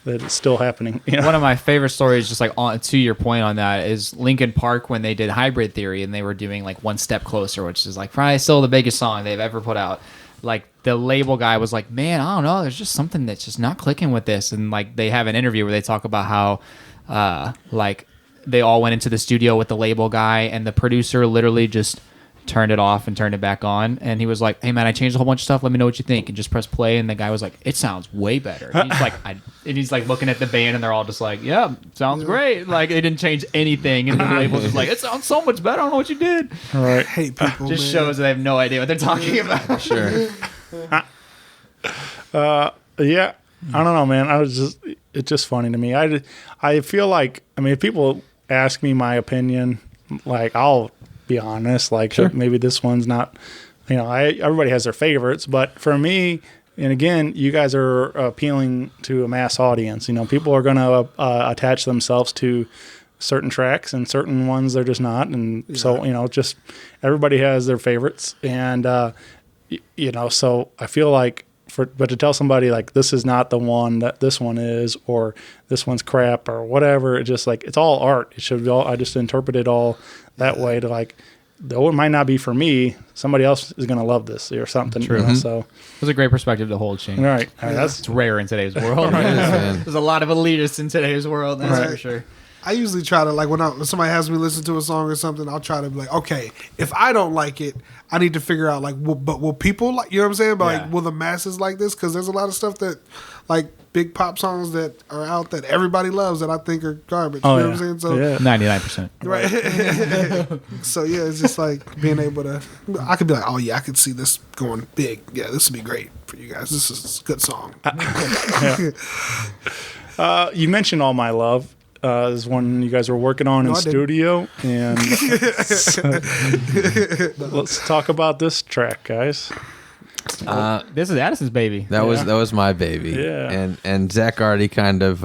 that it's still happening. One of my favorite stories, just like to your point on that, is Linkin Park when they did Hybrid Theory and they were doing like One Step Closer, which is like probably still the biggest song they've ever put out. Like the label guy was like, "Man, I don't know, there's just something that's just not clicking with this." And like they have an interview where they talk about how like they all went into the studio with the label guy and the producer literally just turned it off and turned it back on, and he was like, "Hey man, I changed a whole bunch of stuff, let me know what you think," and just press play, and the guy was like, "It sounds way better." And he's like, and he's like looking at the band, and they're all just like, "Yeah, sounds great." Like they didn't change anything, and the label's just like, "It sounds so much better, I don't know what you did." All right. I hate people, Just man. shows they have no idea what they're talking about. Sure. Yeah, I don't know, man. It's just funny to me. I feel like, I mean, if people ask me my opinion, like I'll be honest, like maybe this one's not, everybody has their favorites, but for me, and again, you guys are appealing to a mass audience. People are going to attach themselves to certain tracks, and certain ones they're just not, and so just everybody has their favorites, and so I feel like but to tell somebody like this is not the one that this one is, or this one's crap or whatever, it's just like it's all art. It should be all. I just interpret it all that way to like, though it might not be for me, somebody else is going to love this or something. True. So It was a great perspective to hold, Shane. all right, that's It's rare in today's world. man. There's a lot of elitists in today's world, that's for sure. I usually try to, like, when somebody has me listen to a song or something, I'll try to be like, okay, if I don't like it, I need to figure out, like, but will people like, you know what I'm saying? But, Yeah. like, will the masses like this? Because there's a lot of stuff that, like, big pop songs that are out that everybody loves that I think are garbage. oh you know yeah, what I'm saying? So, yeah. 99%. right. So, yeah, it's just like being able to, I could be like, oh, yeah, I could see this going big. Yeah, this would be great for you guys. This is a good song. You mentioned All My Love. Is one you guys were working on in I didn't. studio, and let's talk about this track, guys. This is Addison's baby. That was my baby. Yeah. And Zach already kind of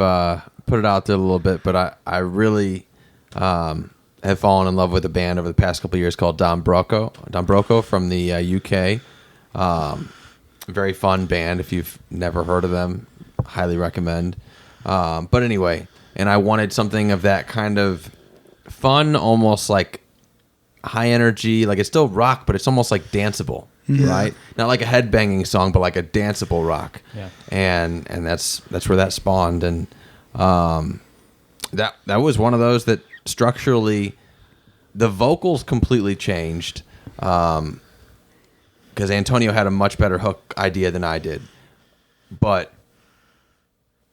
put it out there a little bit, but I really have fallen in love with a band over the past couple of years called Don Broco from the UK. Very fun band. If you've never heard of them, highly recommend. But anyway, and I wanted something of that kind of fun, almost like high energy. Like it's still rock, but it's almost like danceable, right? Not like a headbanging song, but like a danceable rock. Yeah. And that's where that spawned, and that was one of those that structurally the vocals completely changed because Antonio had a much better hook idea than I did, but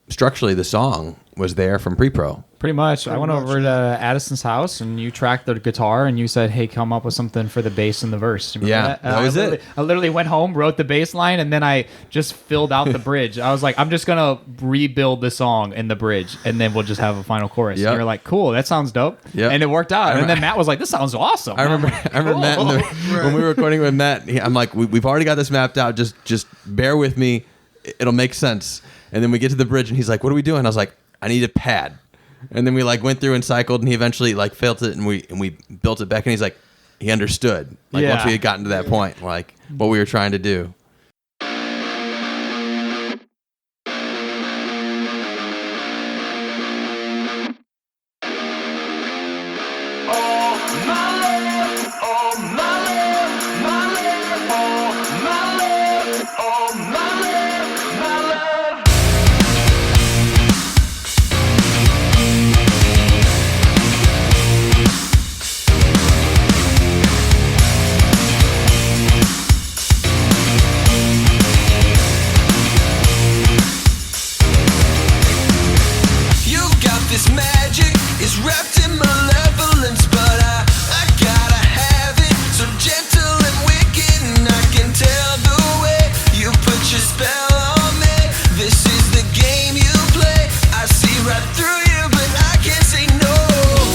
structurally the song was there from pre-pro. Pretty much. I went over to Addison's house and you tracked the guitar and you said, "Hey, come up with something for the bass and the verse." Remember That was it. I literally went home, wrote the bass line, and then I just filled out the bridge. I was like, I'm just gonna rebuild the song in the bridge, and then we'll just have a final chorus. Yep. And you're like, "Cool, that sounds dope." Yep. And it worked out. And then Matt was like, "This sounds awesome." I remember Cool. Matt when we were recording with Matt. I'm like, we've already got this mapped out. Just bear with me. It'll make sense. And then we get to the bridge, and he's like, "What are we doing?" I was like, "I need a pad." And then we like went through and cycled, and he eventually like felt it, and we built it back. And he's like, he understood. Like once we had gotten to that point, like what we were trying to do. This magic is wrapped in malevolence, but I gotta have it. So gentle and wicked, and I can tell the way you put your spell on me. This is the game you play. I see right through you, but I can't say no.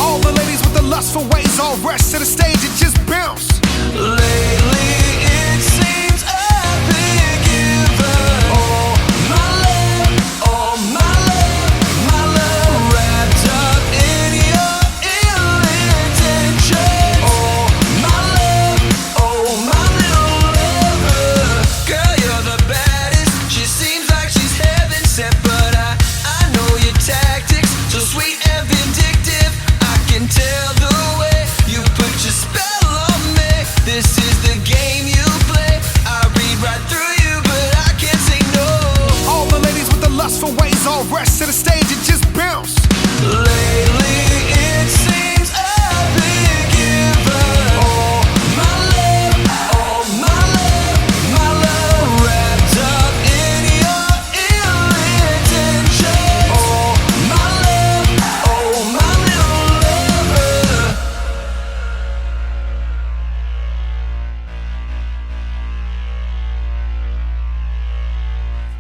All the ladies with the lustful ways all rush to the stage and just bounce. Lately it seems I've been given all my love, all my love, my love wrapped up in your ill intention. Oh my little lover, girl, you're the baddest. She seems like she's heaven sent, but I know your tactics, so sweet and vindictive. I can tell the way you put your spell on me. This is the game you play. I read right through you, but I can't say no. All the ladies with the lustful ways all rush to the stage and just bounce. Lately it seems I've been given all my love, all my love, my love wrapped up in your ill intention. Oh my little lover.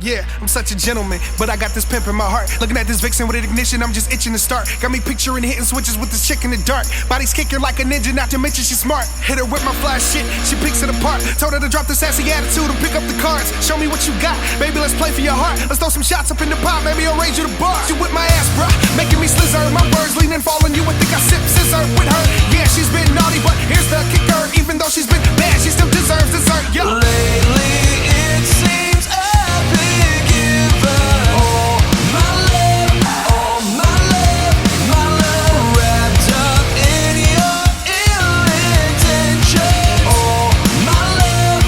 Yeah, I'm such a gentleman, but I got this pimp in my heart. Looking at this vixen with an ignition, I'm just itching to start. Got me picturing hitting switches with this chick in the dark. Body's kicking like a ninja, not to mention she's smart. Hit her with my fly shit, she picks it apart. Told her to drop the sassy attitude and pick up the cards. Show me what you got, baby, let's play for your heart. Let's throw some shots up in the pot, maybe I'll raise you the bar. She whip my ass, bruh, making me slizzer. My words lean and fall on you and think I sip scissor with her. Yeah, she's been naughty, but here's the kicker. Even though she's been bad, she still deserves dessert, yo. Lately it seems I've been given all my love, all my love, my love wrapped up in your ill intention. Oh my little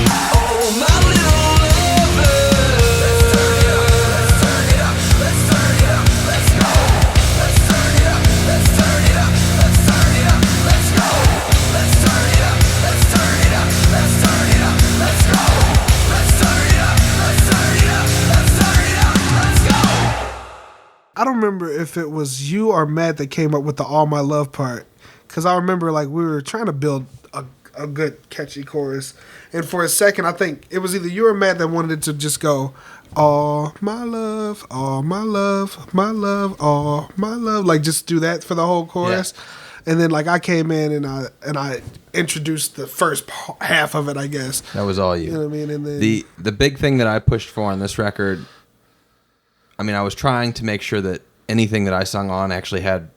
lover. Let's turn it up, let's turn it up, let's turn it up, let's go. Let's turn it up, let's turn it up, let's turn it up, let's go. Let's turn it up, let's turn it up, let's turn it up, let's go. Let's turn it up, let's turn it up, let's turn it up, let's go. I don't remember if it was you or Matt that came up with the "All My Love" part, because I remember like we were trying to build a good catchy chorus, and for a second I think it was either you or Matt that wanted it to just go "All my love, all my love, my love, all my love," like just do that for the whole chorus. And then like I came in and I introduced the first half of it, I guess. That was all you. You know what I mean? And then The big thing that I pushed for on this record, I mean, I was trying to make sure that anything that I sung on actually had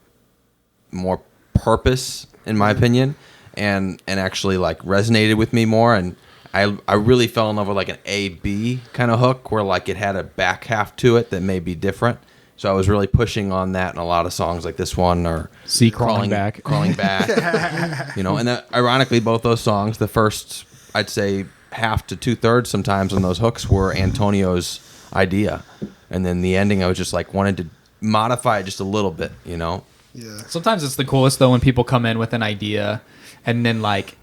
more purpose, in my opinion, and actually like resonated with me more. And I really fell in love with like an A-B kind of hook where like it had a back half to it that may be different. So I was really pushing on that in a lot of songs like this one or See Crawling Back. Crawling Back. You know, and that, ironically, both those songs, the first, I'd say half to 2/3 sometimes on those hooks were Antonio's idea. And then the ending, I was just like wanted to modify it just a little bit, you know? yeah. Sometimes it's the coolest though when people come in with an idea and then like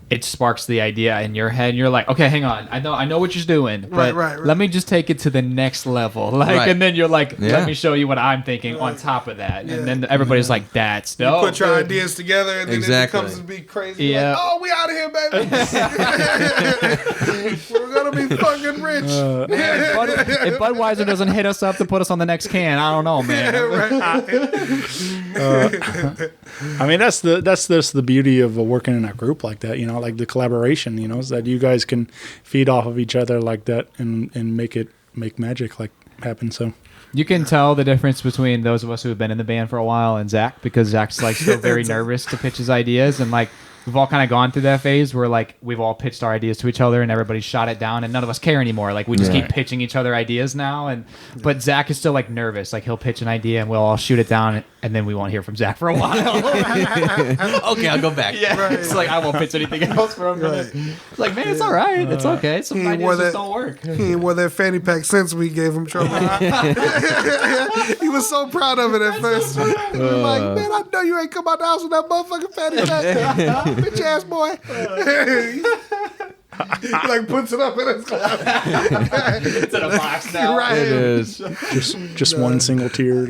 it sparks the idea in your head, and you're like, okay, hang on, I know what you're doing, but right. let me just take it to the next level, like, Right. and then you're like, Yeah. let me show you what I'm thinking on top of that, and then everybody's like, that's dope. Put your ideas together, and then Exactly. it becomes to be crazy. Yeah. Like, oh, we out of here, baby. We're gonna be fucking rich. If Budweiser doesn't hit us up to put us on the next can, I don't know, man. I mean, that's the beauty of working in a group like that, you know, like the collaboration, you know, is that you guys can feed off of each other like that and make magic like happen. So You can tell the difference between those of us who have been in the band for a while and Zach, because Zach's like still very nervous to pitch his ideas, and like we've all kind of gone through that phase where like we've all pitched our ideas to each other and everybody shot it down and none of us care anymore. Like we just keep pitching each other ideas now, but Zach is still like nervous. Like he'll pitch an idea and we'll all shoot it down and then we won't hear from Zach for a while. Okay, I'll go back. Yeah, it's like I won't pitch anything else for a minute. It's like, man, it's all right. It's okay. Some ideas just don't work. He ain't wore that fanny pack since we gave him trouble. He was so proud of it at first. He was like, man, I know you ain't come out the house with that motherfucking fanny pack. Bitch ass boy. He like puts it up in his closet. It's in a box now. Right. It is. just one single tear.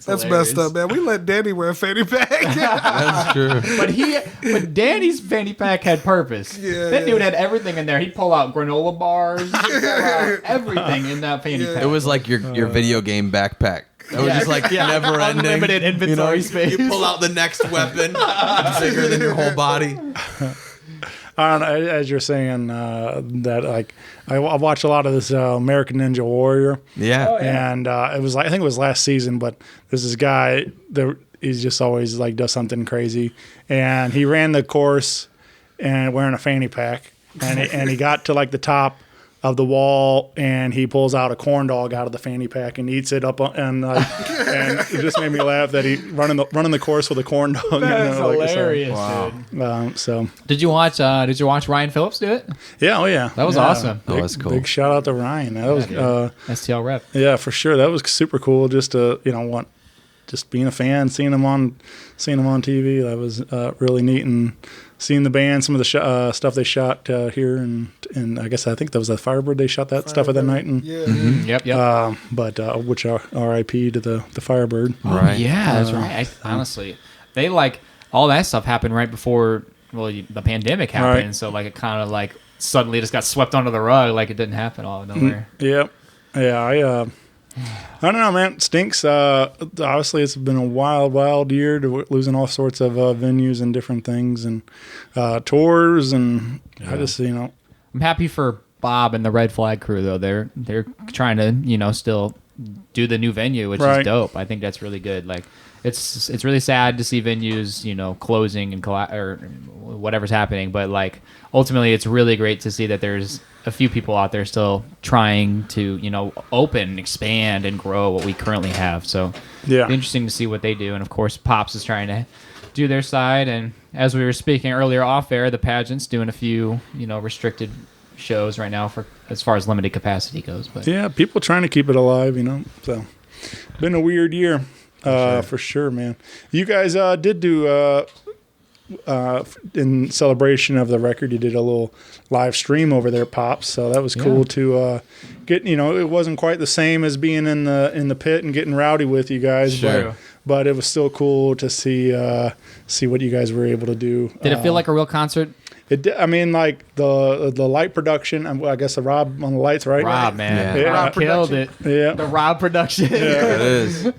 That's messed up, man. We let Danny wear a fanny pack. That's true. But Danny's fanny pack had purpose. That dude had everything in there. He'd pull out granola bars. He'd pull out everything in that fanny pack. It was like your video game backpack. It was just like never ending. Unlimited inventory space. You pull out the next weapon, bigger than your whole body. I don't know, as you're saying that, like I watched a lot of this American Ninja Warrior. Yeah. And it was like, I think it was last season, but there's this guy that he's just always like does something crazy, and he ran the course and wearing a fanny pack, and he got to like the top of the wall, and he pulls out a corn dog out of the fanny pack and eats it up, and it just made me laugh that he running the course with a corn dog. That's hilarious, dude. So Did you watch Ryan Phillips do it? yeah, oh yeah, That was awesome. Oh, that's cool. Big shout out to Ryan. That was STL rep. yeah, for sure. That was super cool. Just to just being a fan, seeing him on TV. That was really neat, and seeing the band, some of the stuff they shot here, and I think that was the Firebird. They shot that stuff at that night, and Yep. but which are R.I.P. to the Firebird. Right. Yeah, that's right. Honestly, they like all that stuff happened right before the pandemic happened. Right. So like it kind of like suddenly just got swept under the rug, like it didn't happen all out of nowhere. Yep. Yeah, I don't know, man. It stinks. Obviously, it's been a wild year to losing all sorts of venues and different things and tours, and I just I'm happy for Bob and the Red Flag crew though. They're trying to still do the new venue, which is dope. I think that's really good. Like it's really sad to see venues closing and or whatever's happening, but like ultimately it's really great to see that there's a few people out there still trying to open, expand, and grow what we currently have. So Yeah. interesting to see what they do. And of course Pops is trying to do their side, and as we were speaking earlier off air, the pageant's doing a few restricted shows right now for as far as limited capacity goes. But yeah, people trying to keep it alive, So been a weird year, for sure, man. You guys did do in celebration of the record, you did a little live stream over there, Pops. So that was cool to get. It wasn't quite the same as being in the pit and getting rowdy with you guys, Sure. but it was still cool to see what you guys were able to do. did it feel like a real concert? I mean, like the light production. I guess the Rob on the lights, right? Rob, man. Yeah. Rob killed it. Yeah. The Rob production. It is.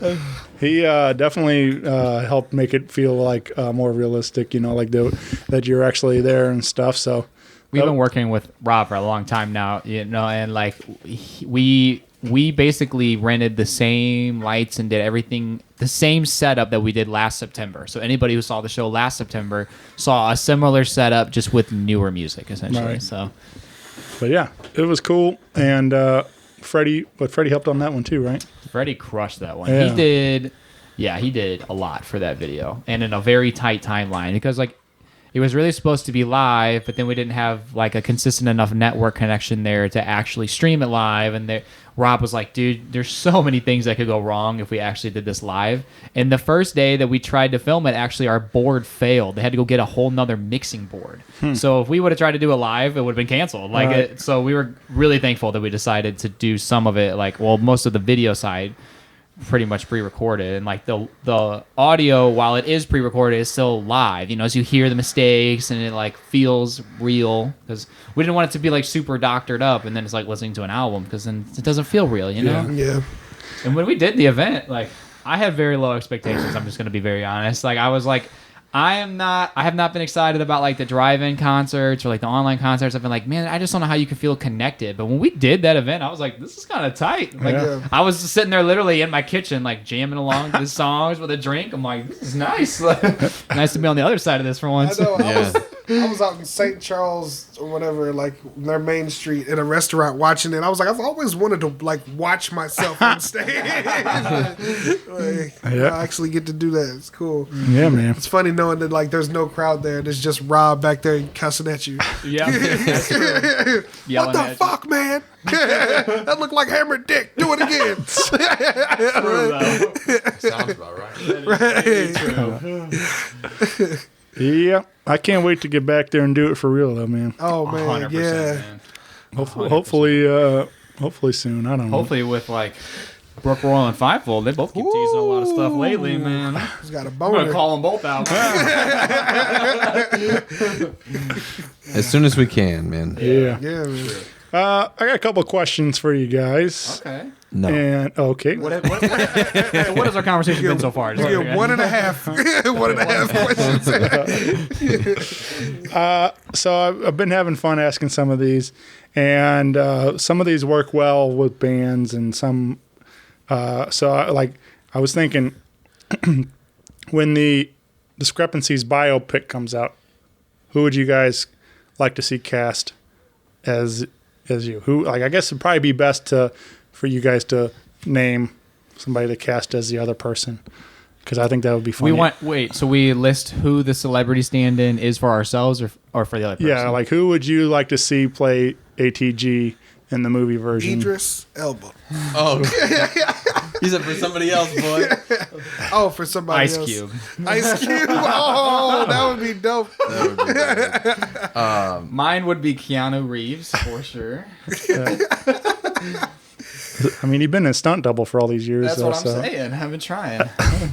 He definitely helped make it feel like more realistic. That you're actually there and stuff. So We've been working with Rob for a long time now, and like we basically rented the same lights and did everything, the same setup that we did last September. So anybody who saw the show last September saw a similar setup, just with newer music, essentially. Right. So, but yeah, it was cool. And Freddie helped on that one too, right? Freddie crushed that one. Yeah. He did a lot for that video, and in a very tight timeline, because like it was really supposed to be live, but then we didn't have like a consistent enough network connection there to actually stream it live. And Rob was like, dude, there's so many things that could go wrong if we actually did this live. And the first day that we tried to film it, actually our board failed. They had to go get a whole nother mixing board. So if we would have tried to do it live, it would have been canceled. So we were really thankful that we decided to do some of it, most of the video side pretty much pre-recorded, and like the audio, while it is pre-recorded, is still live, as you hear the mistakes, and it like feels real, because we didn't want it to be like super doctored up and then it's like listening to an album, because then it doesn't feel real, Yeah. And when we did the event, like, I had very low expectations. I'm just going to be very honest. Like, I was like, I have not been excited about like the drive-in concerts or like the online concerts. I've been like, man, I just don't know how you can feel connected. But when we did that event, I was like, this is kind of tight. Like, I was sitting there literally in my kitchen, like jamming along to the songs with a drink. I'm like, this is nice. Nice to be on the other side of this for once. I know. I was out in St. Charles or whatever, like their main street in a restaurant watching it. I was like, I've always wanted to like watch myself on stage. I actually get to do that. It's cool. Yeah, man. It's funny knowing that like there's no crowd there. There's just Rob back there cussing at you. Yeah. That's true. What the fuck, man? That looked like hammered dick. Do it again. Sounds about right. Yeah, I can't wait to get back there and do it for real, though, man. Oh man, 100%, yeah. man. Hopefully soon. I don't know. Hopefully with like Brooke Royal and Fivefold, they both keep teasing a lot of stuff lately, man. He's got a I'm boner. gonna call them both out. As soon as we can, man. Yeah. Yeah, man. I got a couple of questions for you guys. Okay. No. And okay. What has our conversation been so far? You get 1.5. 1.5 questions. So I've been having fun asking some of these, and some of these work well with bands, and some. I was thinking, when the Discrepancies biopic comes out, who would you guys like to see cast as you? Who, like, I guess it'd probably be best for you guys to name somebody to cast as the other person, because I think that would be funny. So we list who the celebrity stand-in is for ourselves or for the other person? Yeah, like who would you like to see play ATG in the movie version? Idris Elba. Oh, he said for somebody else, boy. Oh, for somebody Ice else. Cube. Ice Cube. Oh, that would be dope. Mine would be Keanu Reeves for sure. I mean, you've been a stunt double for all these years. That's what I'm saying. I've been trying.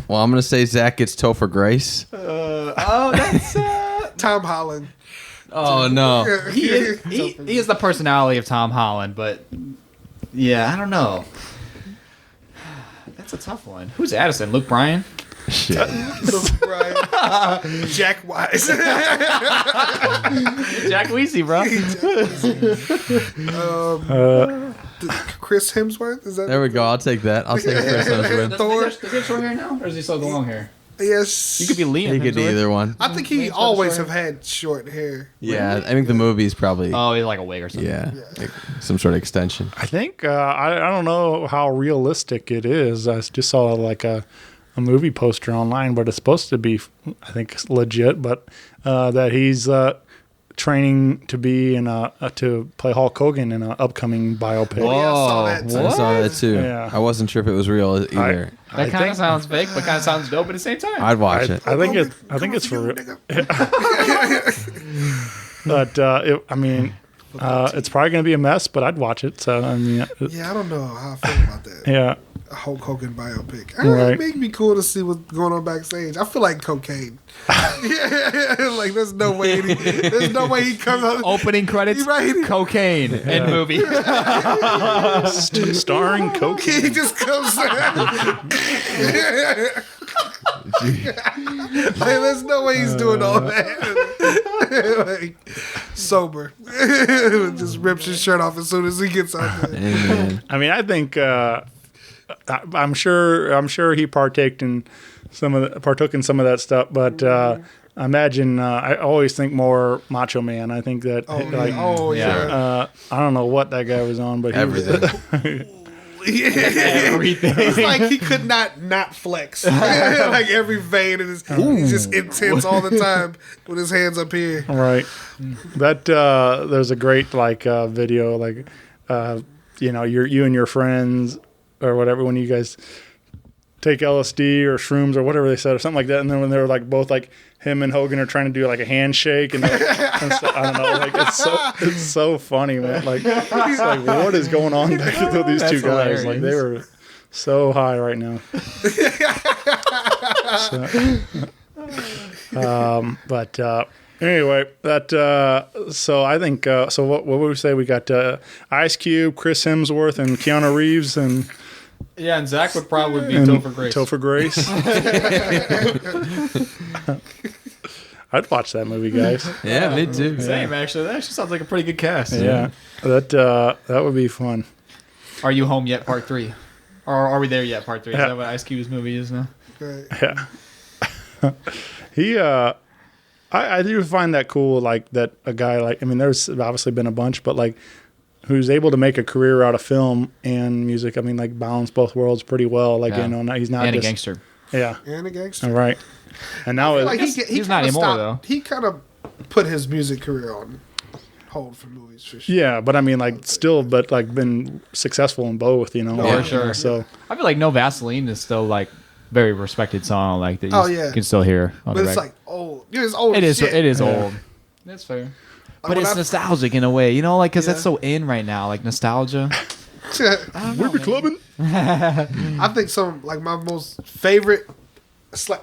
Well, I'm gonna say Zach gets Topher Grace. That's Tom Holland. Oh no. he is the personality of Tom Holland, but yeah, I don't know. That's a tough one. Who's Addison? Luke Bryan? Shit. Right. Jack Wise. Jack Weezy, bro. Chris Hemsworth. Is that? There we go. I'll take that. I'll take Chris Hemsworth. Thor. Does he have short hair now, or does he still have the long hair? Yes. You could be Liam. He could do Hemsworth. either one. I think he always have had short hair. Yeah, I think the movie's probably Oh, he's like a wig or something. like some sort of extension. I think I don't know how realistic it is. I just saw like a movie poster online, but it's supposed to be, I think, legit. But that he's training to be to play Hulk Hogan in an upcoming biopic. Oh, yeah, I saw that too. I saw that too. Yeah. I wasn't sure if it was real either. That kind of sounds fake, but kind of sounds dope at the same time. I'd watch it. I think it's for real. But it's probably going to be a mess, but I'd watch it. So I mean, Yeah, I don't know how I feel about that. yeah. A Hulk Hogan biopic. Right. It may be cool to see what's going on backstage. I feel like cocaine. Like there's no way he comes out. Opening credits, Right. cocaine, and movie. Starring cocaine. He just comes out. Like, there's no way he's doing all that. Like, sober. Just rips his shirt off as soon as he gets out there. Amen. I mean, I think I'm sure he partook in some of that stuff, but I imagine I always think more Macho Man. I think that Yeah. I don't know what that guy was on, but Everything. Everything. It's like he could not flex. Like every vein in his, he's just intense all the time with his hands up here. Right. That there's a great like video like you and your friends or whatever when you guys take LSD or shrooms or whatever they said or something like that, and then when they were like both like him and Hogan are trying to do like a handshake and, and so, I don't know, like it's so funny, man. Like it's like what is going on back with these two guys? Hilarious. Like they were so high right now. Anyway, that so I think so. What would we say? We got Ice Cube, Chris Hemsworth, and Keanu Reeves, and Yeah, and Zach would probably be Topher Grace. Topher Grace. I'd watch that movie, guys. Yeah, me too. Same, actually. That actually sounds like a pretty good cast. Yeah, that would be fun. Are You Home Yet? Part 3. Or Are We There Yet? Part 3. Is Yeah. that what Ice Cube's movie is now? Right. Yeah. He I do find that cool, like that a guy like, I mean, there's obviously been a bunch, but like who's able to make a career out of film and music. I mean, like balance both worlds pretty well. Like, Yeah. he's not And just a gangster. Yeah. And a gangster. All right. And now Like he's he not kinda anymore, stopped- though. He kind of put his music career on hold for movies for sure. yeah, but I mean, like still, but like been successful in both, you know. No, Like, for sure. So I feel like No Vaseline is still like very respected song, like that you Oh, yeah. can still hear on But the it's record. like old. It's old. It is. Shit. It is old. That's fair. Like, But when it's I- nostalgic in a way, you know, like because Yeah. that's so in right now, like nostalgia. we be clubbing. I think some like my most favorite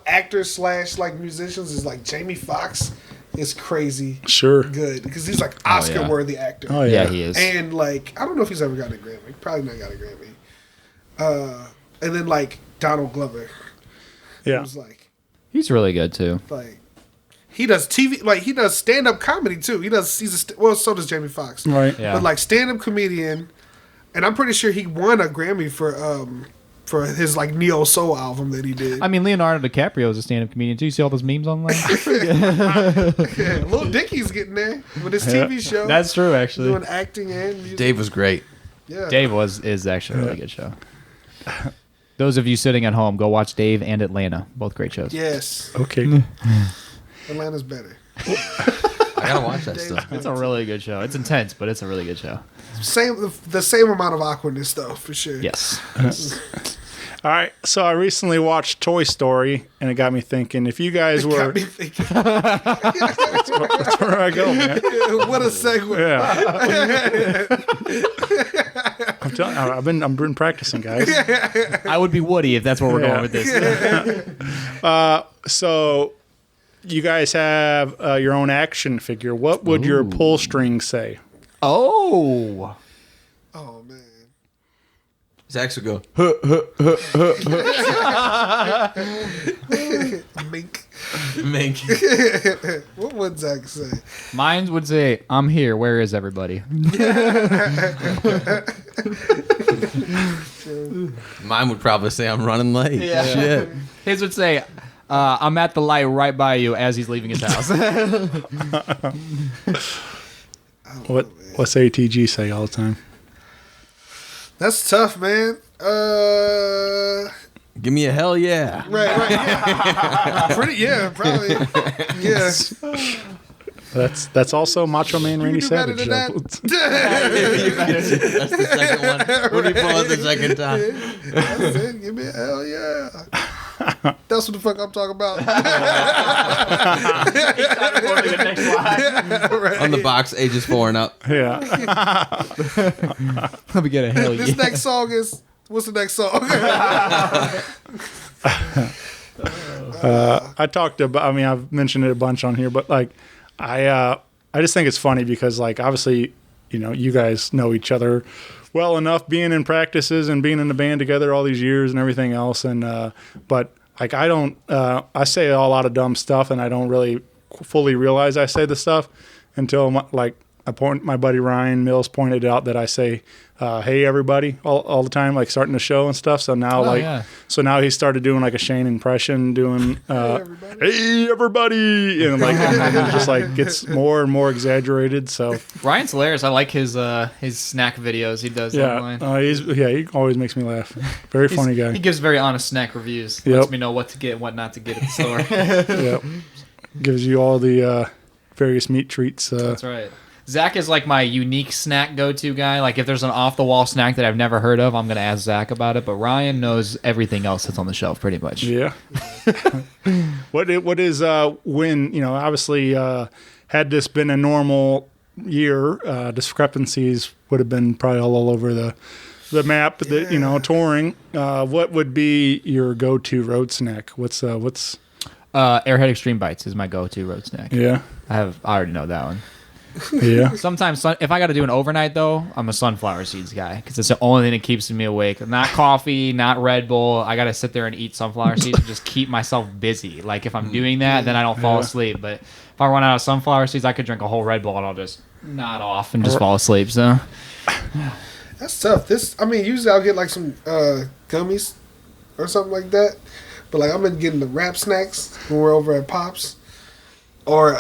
actors / like musicians is like Jamie Foxx is crazy Sure. good because he's like Oscar worthy actor. Oh Yeah, yeah. he is. And like I don't know if he's ever gotten a Grammy. Probably not got a Grammy. And then like Donald Glover, Yeah. who's like He's really good too. he does TV, like he does stand up comedy too. So does Jamie Foxx. Right. Yeah. But like stand up comedian, and I'm pretty sure he won a Grammy for his like neo soul album that he did. I mean, Leonardo DiCaprio is a stand-up comedian too. You see all those memes online? Yeah, Lil Dicky's getting there with his TV show. That's true, actually. doing acting and music. Dave was great. Yeah. Dave is actually a really good show. Those of you sitting at home, go watch Dave and Atlanta. Both great shows. Yes, Okay. Atlanta's better. I gotta watch that Dave- stuff. It's a really good show. It's intense, but it's a really good show. The same amount of awkwardness though, for sure. Yes. All right. So I recently watched Toy Story, and it got me thinking. If you guys were, Got me thinking. that's where I go, man. What a segue. Yeah. I'm telling you, I've been practicing, guys. I would be Woody if that's where we're going with this. So you guys have your own action figure. What would your pull string say? Oh. Oh man. Zach would go, Mink. Mink. What would Zach say? Mine would say, I'm here. Where is everybody? Mine would probably say I'm running late. Yeah. Shit. His would say, I'm at the light right by you as he's leaving his house. What's ATG say all the time? That's tough, man. Give me a hell yeah. Right. Yeah. Probably. Yeah. That's also Macho Man Randy do better Savage. than That's the second one. What do you pull it the second time? That's it. Give me a hell yeah. That's what the fuck I'm talking about. On the box, ages 4 and up. Yeah. Let me get a hell This next song is. What's the next song? I talked about. I mean, I've mentioned it a bunch on here, but like, I just think it's funny because like obviously, you guys know each other well enough, being in practices and being in the band together all these years and everything else, and but like I don't. I say a lot of dumb stuff, and I don't really fully realize I say the stuff until like my buddy Ryan Mills pointed out that I say, "Hey everybody" all the time, like starting the show and stuff. So now so now he started doing like a Shane impression, doing "Hey everybody," and like it just like gets more and more exaggerated. So Ryan's hilarious. I like his snack videos he does online. he always makes me laugh. Very funny guy. He gives very honest snack reviews. Yep. Lets me know what to get and what not to get at the store. Yep. Gives you all the various meat treats. That's right. Zach is like my unique snack go-to guy. Like if there's an off-the-wall snack that I've never heard of, I'm going to ask Zach about it. But Ryan knows everything else that's on the shelf pretty much. Yeah. What is when, obviously had this been a normal year, discrepancies would have been probably all over the map, touring. What would be your go-to road snack? What's Airhead Extreme Bites is my go-to road snack. Yeah. I already know that one. Yeah. Sometimes, if I got to do an overnight, though, I'm a sunflower seeds guy because it's the only thing that keeps me awake. Not coffee, not Red Bull. I got to sit there and eat sunflower seeds and just keep myself busy. Like, if I'm doing that, then I don't fall asleep. But if I run out of sunflower seeds, I could drink a whole Red Bull and I'll just nod off and just fall asleep. So That's tough. Usually I'll get like some gummies or something like that. But like, I've been getting the wrap snacks when we're over at Pops. Or,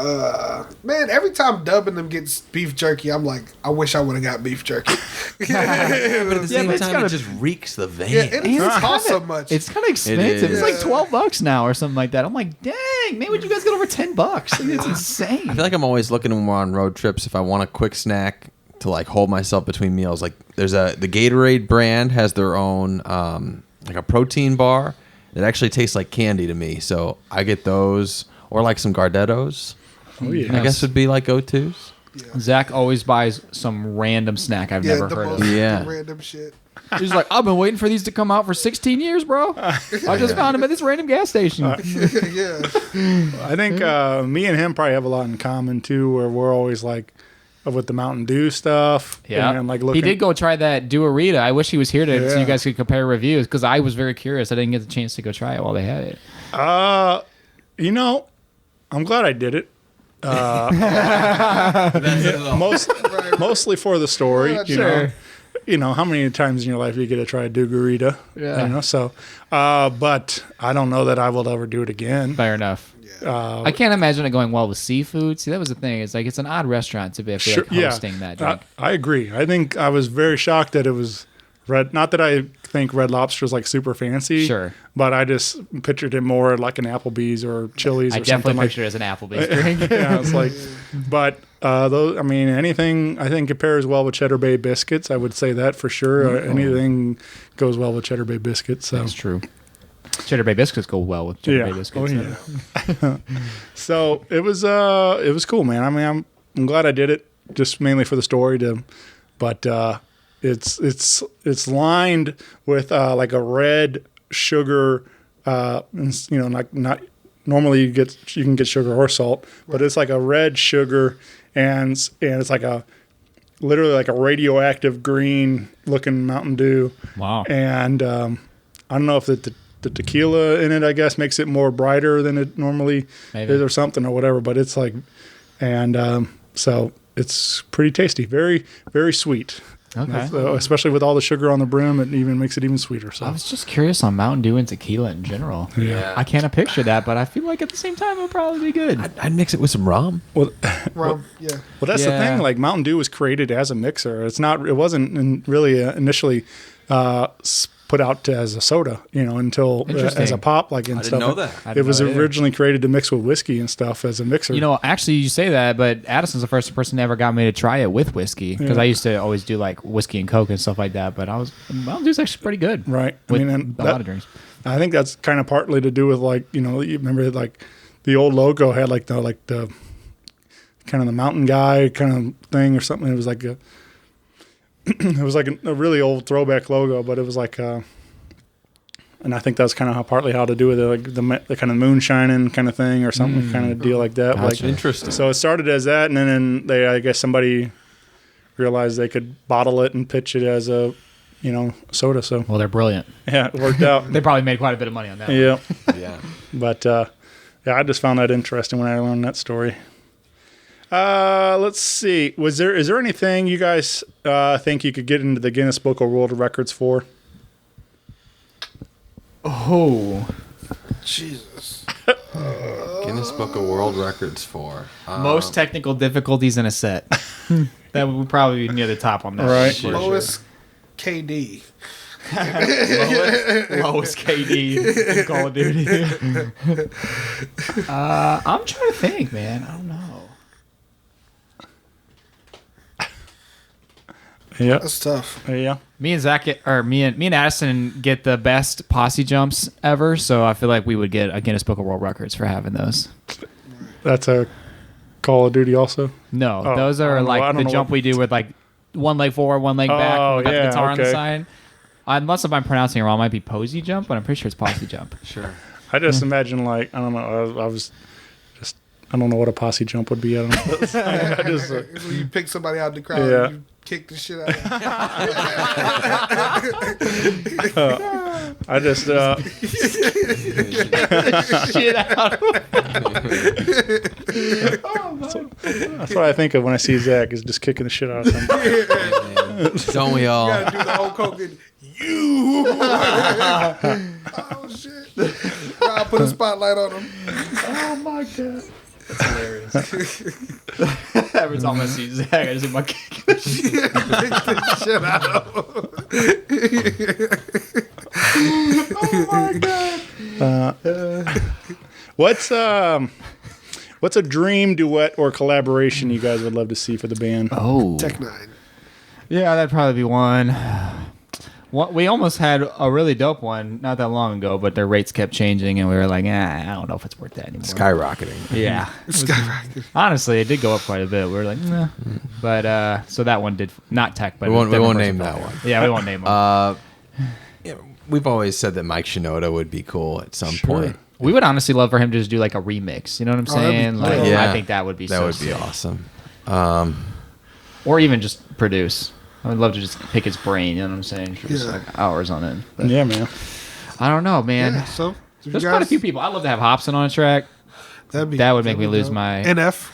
man, every time Dub and them gets beef jerky, I'm like, I wish I would have got beef jerky. But at the same but it's time, gotta- it just reeks the vein. Yeah, it costs so much. it's kind of expensive. is. It's like $12 now or something like that. I'm like, dang, man, would you guys get over $10? Like, it's insane. I feel like I'm always looking when we're on road trips if I want a quick snack to like hold myself between meals. Like there's the Gatorade brand has their own like a protein bar that actually tastes like candy to me. So I get those or like some Gardettos. Oh yeah. I guess would be like go-tos. Zach always buys some random snack I've never the heard most of. Yeah. random shit. He's like, I've been waiting for these to come out for 16 years, bro. I just found them at this random gas station. Yeah. I think me and him probably have a lot in common too, where we're always like with the Mountain Dew stuff. Yeah, and like looking. he did go try that Duarita. I wish he was here so Yeah. you guys could compare reviews because I was very curious. I didn't get the chance to go try it while they had it. I'm glad I did it. Mostly for the story. You know how many times in your life you get to try a Dugarita. Yeah. So, but I don't know that I will ever do it again. Fair enough. I can't imagine it going well with seafood. See, that was the thing. It's like it's an odd restaurant to be hosting that drink. I agree. I think I was very shocked that it was red. Not that I think Red Lobster is like super fancy. Sure. But I just pictured it more like an Applebee's or Chili's I or something definitely like. pictured it as an Applebee's drink. Yeah, it's like, but those. I mean, anything I think it pairs well with Cheddar Bay biscuits. I would say that for sure. Anything goes well with Cheddar Bay biscuits. So. That's true. Cheddar Bay biscuits go well with Cheddar Bay biscuits. Oh, yeah. So it was cool, man. I mean, I'm glad I did it, just mainly for the story. But it's lined with like a red sugar. Like not normally you can get sugar or salt, but it's like a red sugar, and it's like literally like a radioactive green looking Mountain Dew. Wow. And I don't know if the tequila in it, I guess, makes it more brighter than it normally is or something or whatever. But it's like, and so it's pretty tasty. Very, very sweet. Okay. Especially with all the sugar on the brim, it even makes it even sweeter. So I was just curious on Mountain Dew and tequila in general. Yeah. I can't picture that, but I feel like at the same time it'll probably be good. I'd mix it with some rum. Well, Rum, yeah. well, that's the Yeah. thing. Like Mountain Dew was created as a mixer. It wasn't really initially put out as a soda, until Interesting. as a pop, like and I stuff. didn't know that. I It didn't was know that either. originally created to mix with whiskey and stuff as a mixer. Actually, you say that, but Addison's the first person that ever got me to try it with whiskey because I used to always do like whiskey and Coke and stuff like that. But Mountain Dew's actually pretty good, Right. With and a lot of drinks. I think that's kind of partly to do with you remember like the old logo had like the kind of the mountain guy kind of thing or something. It was like a really old throwback logo, but it was like and I think that's kind of partly how to do with it, like the kind of moonshining kind of thing or something, kind of deal like that. Gotcha. Like Interesting. So it started as that, and then I guess somebody realized they could bottle it and pitch it as a soda. So Well, they're brilliant. yeah, it worked out. They probably made quite a bit of money on that. Yeah. Yeah. But I just found that interesting when I learned that story. Let's see. Is there anything you guys think you could get into the Guinness Book of World Records for? Oh, Jesus. Guinness Book of World Records for most technical difficulties in a set. That would probably be near the top on that. Right. for Lowest KD. lowest KD in Call of Duty. I'm trying to think, man. I don't know. Yeah. That's tough. Yeah. Me and Zach me and Addison get the best posse jumps ever, so I feel like we would get a Guinness Book of World Records for having those. That's a Call of Duty also? No, Oh, those I are don't know- I like don't the know jump what- we do with like one leg forward, one leg back, Oh, and we got yeah, the guitar on the okay. side. Unless if I'm pronouncing it wrong, it might be posy jump, but I'm pretty sure it's posse jump. Sure. I just imagine like, I don't know, I don't know what a posse jump would be. I don't know. I just, It's when you pick somebody out of the crowd Yeah. and you kick the shit out of them. I just Shit out. that's what I think of when I see Zach is just kicking the shit out of somebody. Don't we all? You gotta do the Hulk Hogan. You. Oh shit! I'll put a spotlight on him. Oh my god. That's hilarious. Every time I see Zach, I just see my kick. Kick the shit out of him. What's a dream duet or collaboration you guys would love to see for the band? Oh, Tech Nine. yeah, that'd probably be one. We almost had a really dope one not that long ago, but their rates kept changing, and we were like, I don't know if it's worth that anymore. Skyrocketing. Yeah. Skyrocket. Honestly, it did go up quite a bit. We were like, nah. But so that one did not tech, but We won't different name person. that one. Yeah, we won't name them. Yeah, we've always said that Mike Shinoda would be cool at some point. We would honestly love for him to just do like a remix. You know what I'm that'd be saying? cool. Like, Yeah. I think that would be That so would be sick. awesome. Or even just produce. I would love to just pick his brain. You know what I'm saying? For just Yeah. like hours on it. But Yeah, man. I don't know, man. Yeah, so you There's quite a few people. I'd love to have Hobson on a track. That would make that'd me be lose dope. my NF.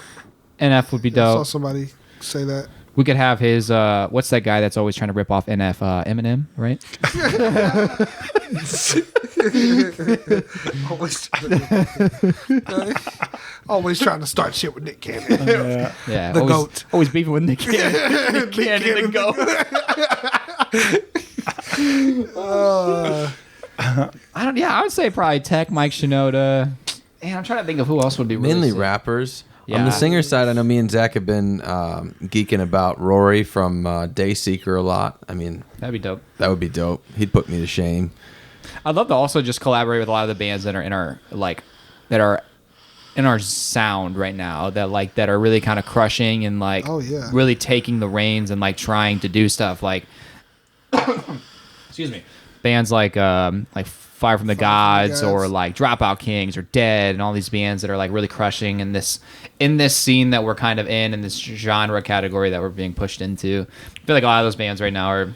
NF would be I saw dope. somebody say that. We could have his what's that guy that's always trying to rip off NF Eminem, right? Always trying to start shit with Nick Cannon. Yeah, The always, GOAT. always beefing with Nick Cannon. Nick Cannon, the GOAT. I would say probably Tech, Mike Shinoda. And I'm trying to think of who else would be really Mainly sick. rappers. On Yeah. the singer side, I know me and Zach have been geeking about Rory from Dayseeker a lot. I mean, That'd be dope. that would be dope. He'd put me to shame. I'd love to also just collaborate with a lot of the bands that are in our sound right now that are really kind of crushing and like Oh, yeah. really taking the reins and like trying to do stuff like excuse me, bands like Fire from the Gods or like Dropout Kings or Dead and all these bands that are like really crushing in this scene that we're kind of in this genre category that we're being pushed into. I feel like a lot of those bands right now are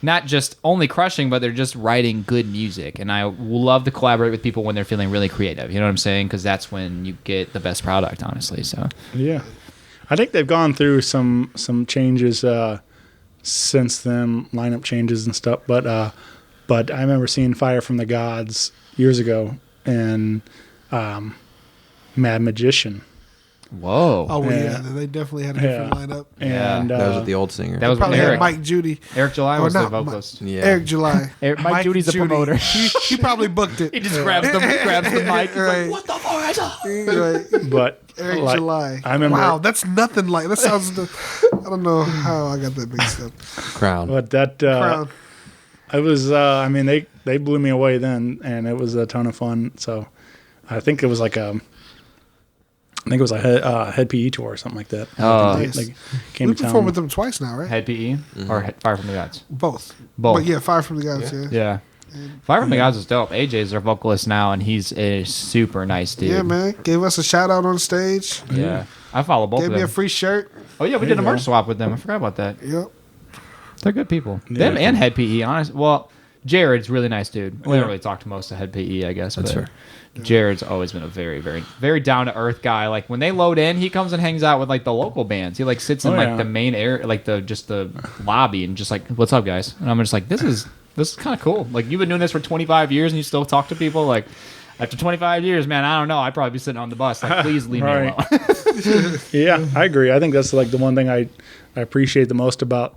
not just only crushing, but they're just writing good music. And I love to collaborate with people when they're feeling really creative. You know what I'm saying? Because that's when you get the best product, honestly. So Yeah. I think they've gone through some changes since then, lineup changes and stuff. But I remember seeing Fire from the Gods years ago and Mad Magician. whoa, Oh, Yeah. yeah. They definitely had a different lineup. And That was with the old singer. that was Probably had Eric. Mike Judy. Eric July Or was the not vocalist. Yeah. Eric July. Mike Judy's the promoter. He probably booked it. He just grabs the mic. He's Right. like, "What the fuck is up?" Right. but Eric like, July. I remember Wow, that's nothing like that. Sounds. I don't know how I got that mixed up. Crown. but that Crown. it was I mean they blew me away then, and it was a ton of fun. So I think it was like a head PE tour or something like that. Oh. They, Nice. like came We to town. performed with them twice now, right? Head PE or Fire from the Gods? Both. Both. But yeah, Fire from the Gods. Yeah. Yeah. Fire from the Gods is dope. AJ's their vocalist now, and he's a super nice dude. Yeah, man. Gave us a shout out on stage. Yeah. I follow both Gave of me a them. free shirt. Oh yeah, we did a merch swap with them. I forgot about that. Yep. They're good people. Them and Head PE, honest. Well, Jared's a really nice dude. We Yeah. don't really talk to most of Head PE, I guess. That's but fair. Jared's always been a very, very, very down to earth guy. Like when they load in, he comes and hangs out with like the local bands. He like sits in Oh, like yeah. the main area, like the lobby, and just like, "What's up, guys?" And I'm just like, "This is kind of cool." Like you've been doing this for 25 years and you still talk to people. Like after 25 years, man, I don't know. I'd probably be sitting on the bus. Like, please leave me Right. alone. Yeah, I agree. I think that's like the one thing I appreciate the most about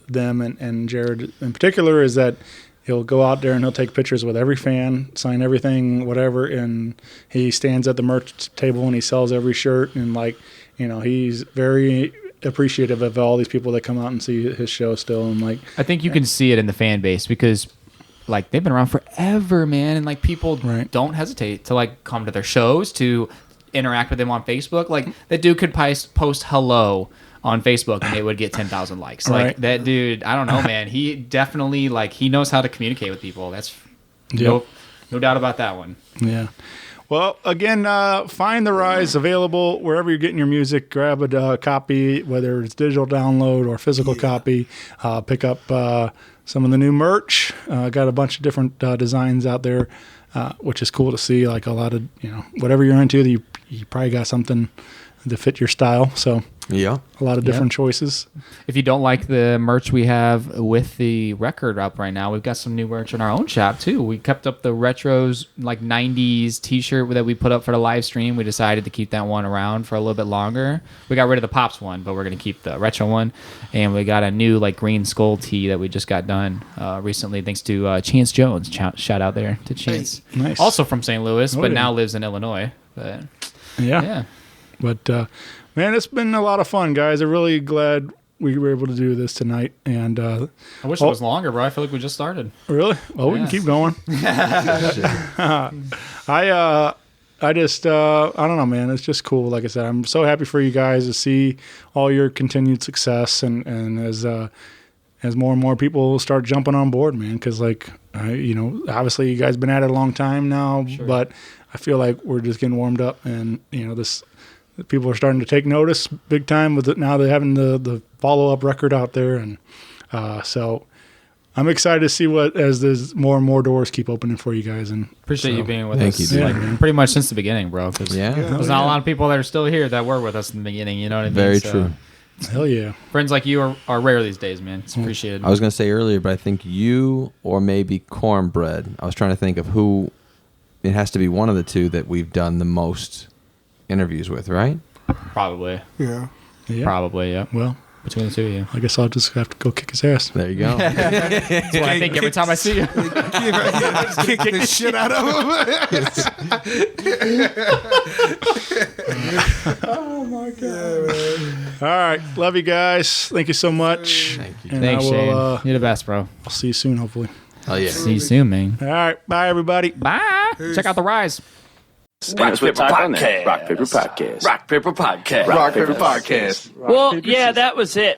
them and Jared in particular is that he'll go out there and he'll take pictures with every fan, sign everything, whatever, and he stands at the merch table and he sells every shirt and like, you know, he's very appreciative of all these people that come out and see his show still and like. I think you can see it in the fan base because like they've been around forever, man, and like people Right. don't hesitate to like come to their shows, to interact with them on Facebook. Like that dude could post hello on Facebook and it would get 10,000 likes. Like Right. that dude, I don't know, man. He definitely like he knows how to communicate with people. That's Yep. no doubt about that one. Yeah. Well, again, find The Rise available wherever you're getting your music. Grab a copy, whether it's digital download or physical copy. Pick up some of the new merch. Got a bunch of different designs out there, which is cool to see. Like a lot of, you know, whatever you're into, you probably got something to fit your style. So Yeah. a lot of different choices. If you don't like the merch we have with the record up right now, we've got some new merch in our own shop too. We kept up the retros like 90s t-shirt that we put up for the live stream. We decided to keep that one around for a little bit longer. We got rid of the Pops one, but we're going to keep the retro one. And we got a new like green skull tee that we just got done recently thanks to Chance Jones. Shout out there to Chance. Hey. Nice. Also from St. Louis, but yeah. now lives in Illinois. But Yeah. yeah. But man, it's been a lot of fun, guys. I'm really glad we were able to do this tonight. And I wish it was longer, bro. I feel like we just started. really, well, we can Yeah. keep going. I just I don't know, man. It's just cool. Like I said, I'm so happy for you guys to see all your continued success, and as more and more people start jumping on board, man. Because like you know, obviously you guys been at it a long time now, but I feel like we're just getting warmed up, and you know this. People are starting to take notice big time with it now. They're having the follow-up record out there, and so I'm excited to see what as there's more and more doors keep opening for you guys. And Appreciate so, you being with Thank us. you, dude. Like, pretty much since the beginning, bro. 'Cause Yeah. there's not a lot of people that are still here that were with us in the beginning. You know what I mean? Very So, true. Hell yeah. Friends like you are rare these days, man. It's appreciated. I was going to say earlier, but I think you or maybe Cornbread. I was trying to think of who. It has to be one of the two that we've done the most interviews with, right? Probably. Yeah. Yeah. Probably, yeah. Well, Between the two of you. I guess I'll just have to go kick his ass. There you go. That's what I think every time I see you. Kick the shit out of him. All right. Love you guys. Thank you so much. Thank you. And Thanks, I Shane. will, You're the best, bro. I'll see you soon, hopefully. Oh, yeah. See you soon, man. All right. Bye, everybody. Bye. Check out The Rise. Rock Paper Podcast. Rock Paper Podcast. Rock Paper Podcast. Rock Paper Podcast. Well, yeah, that was it.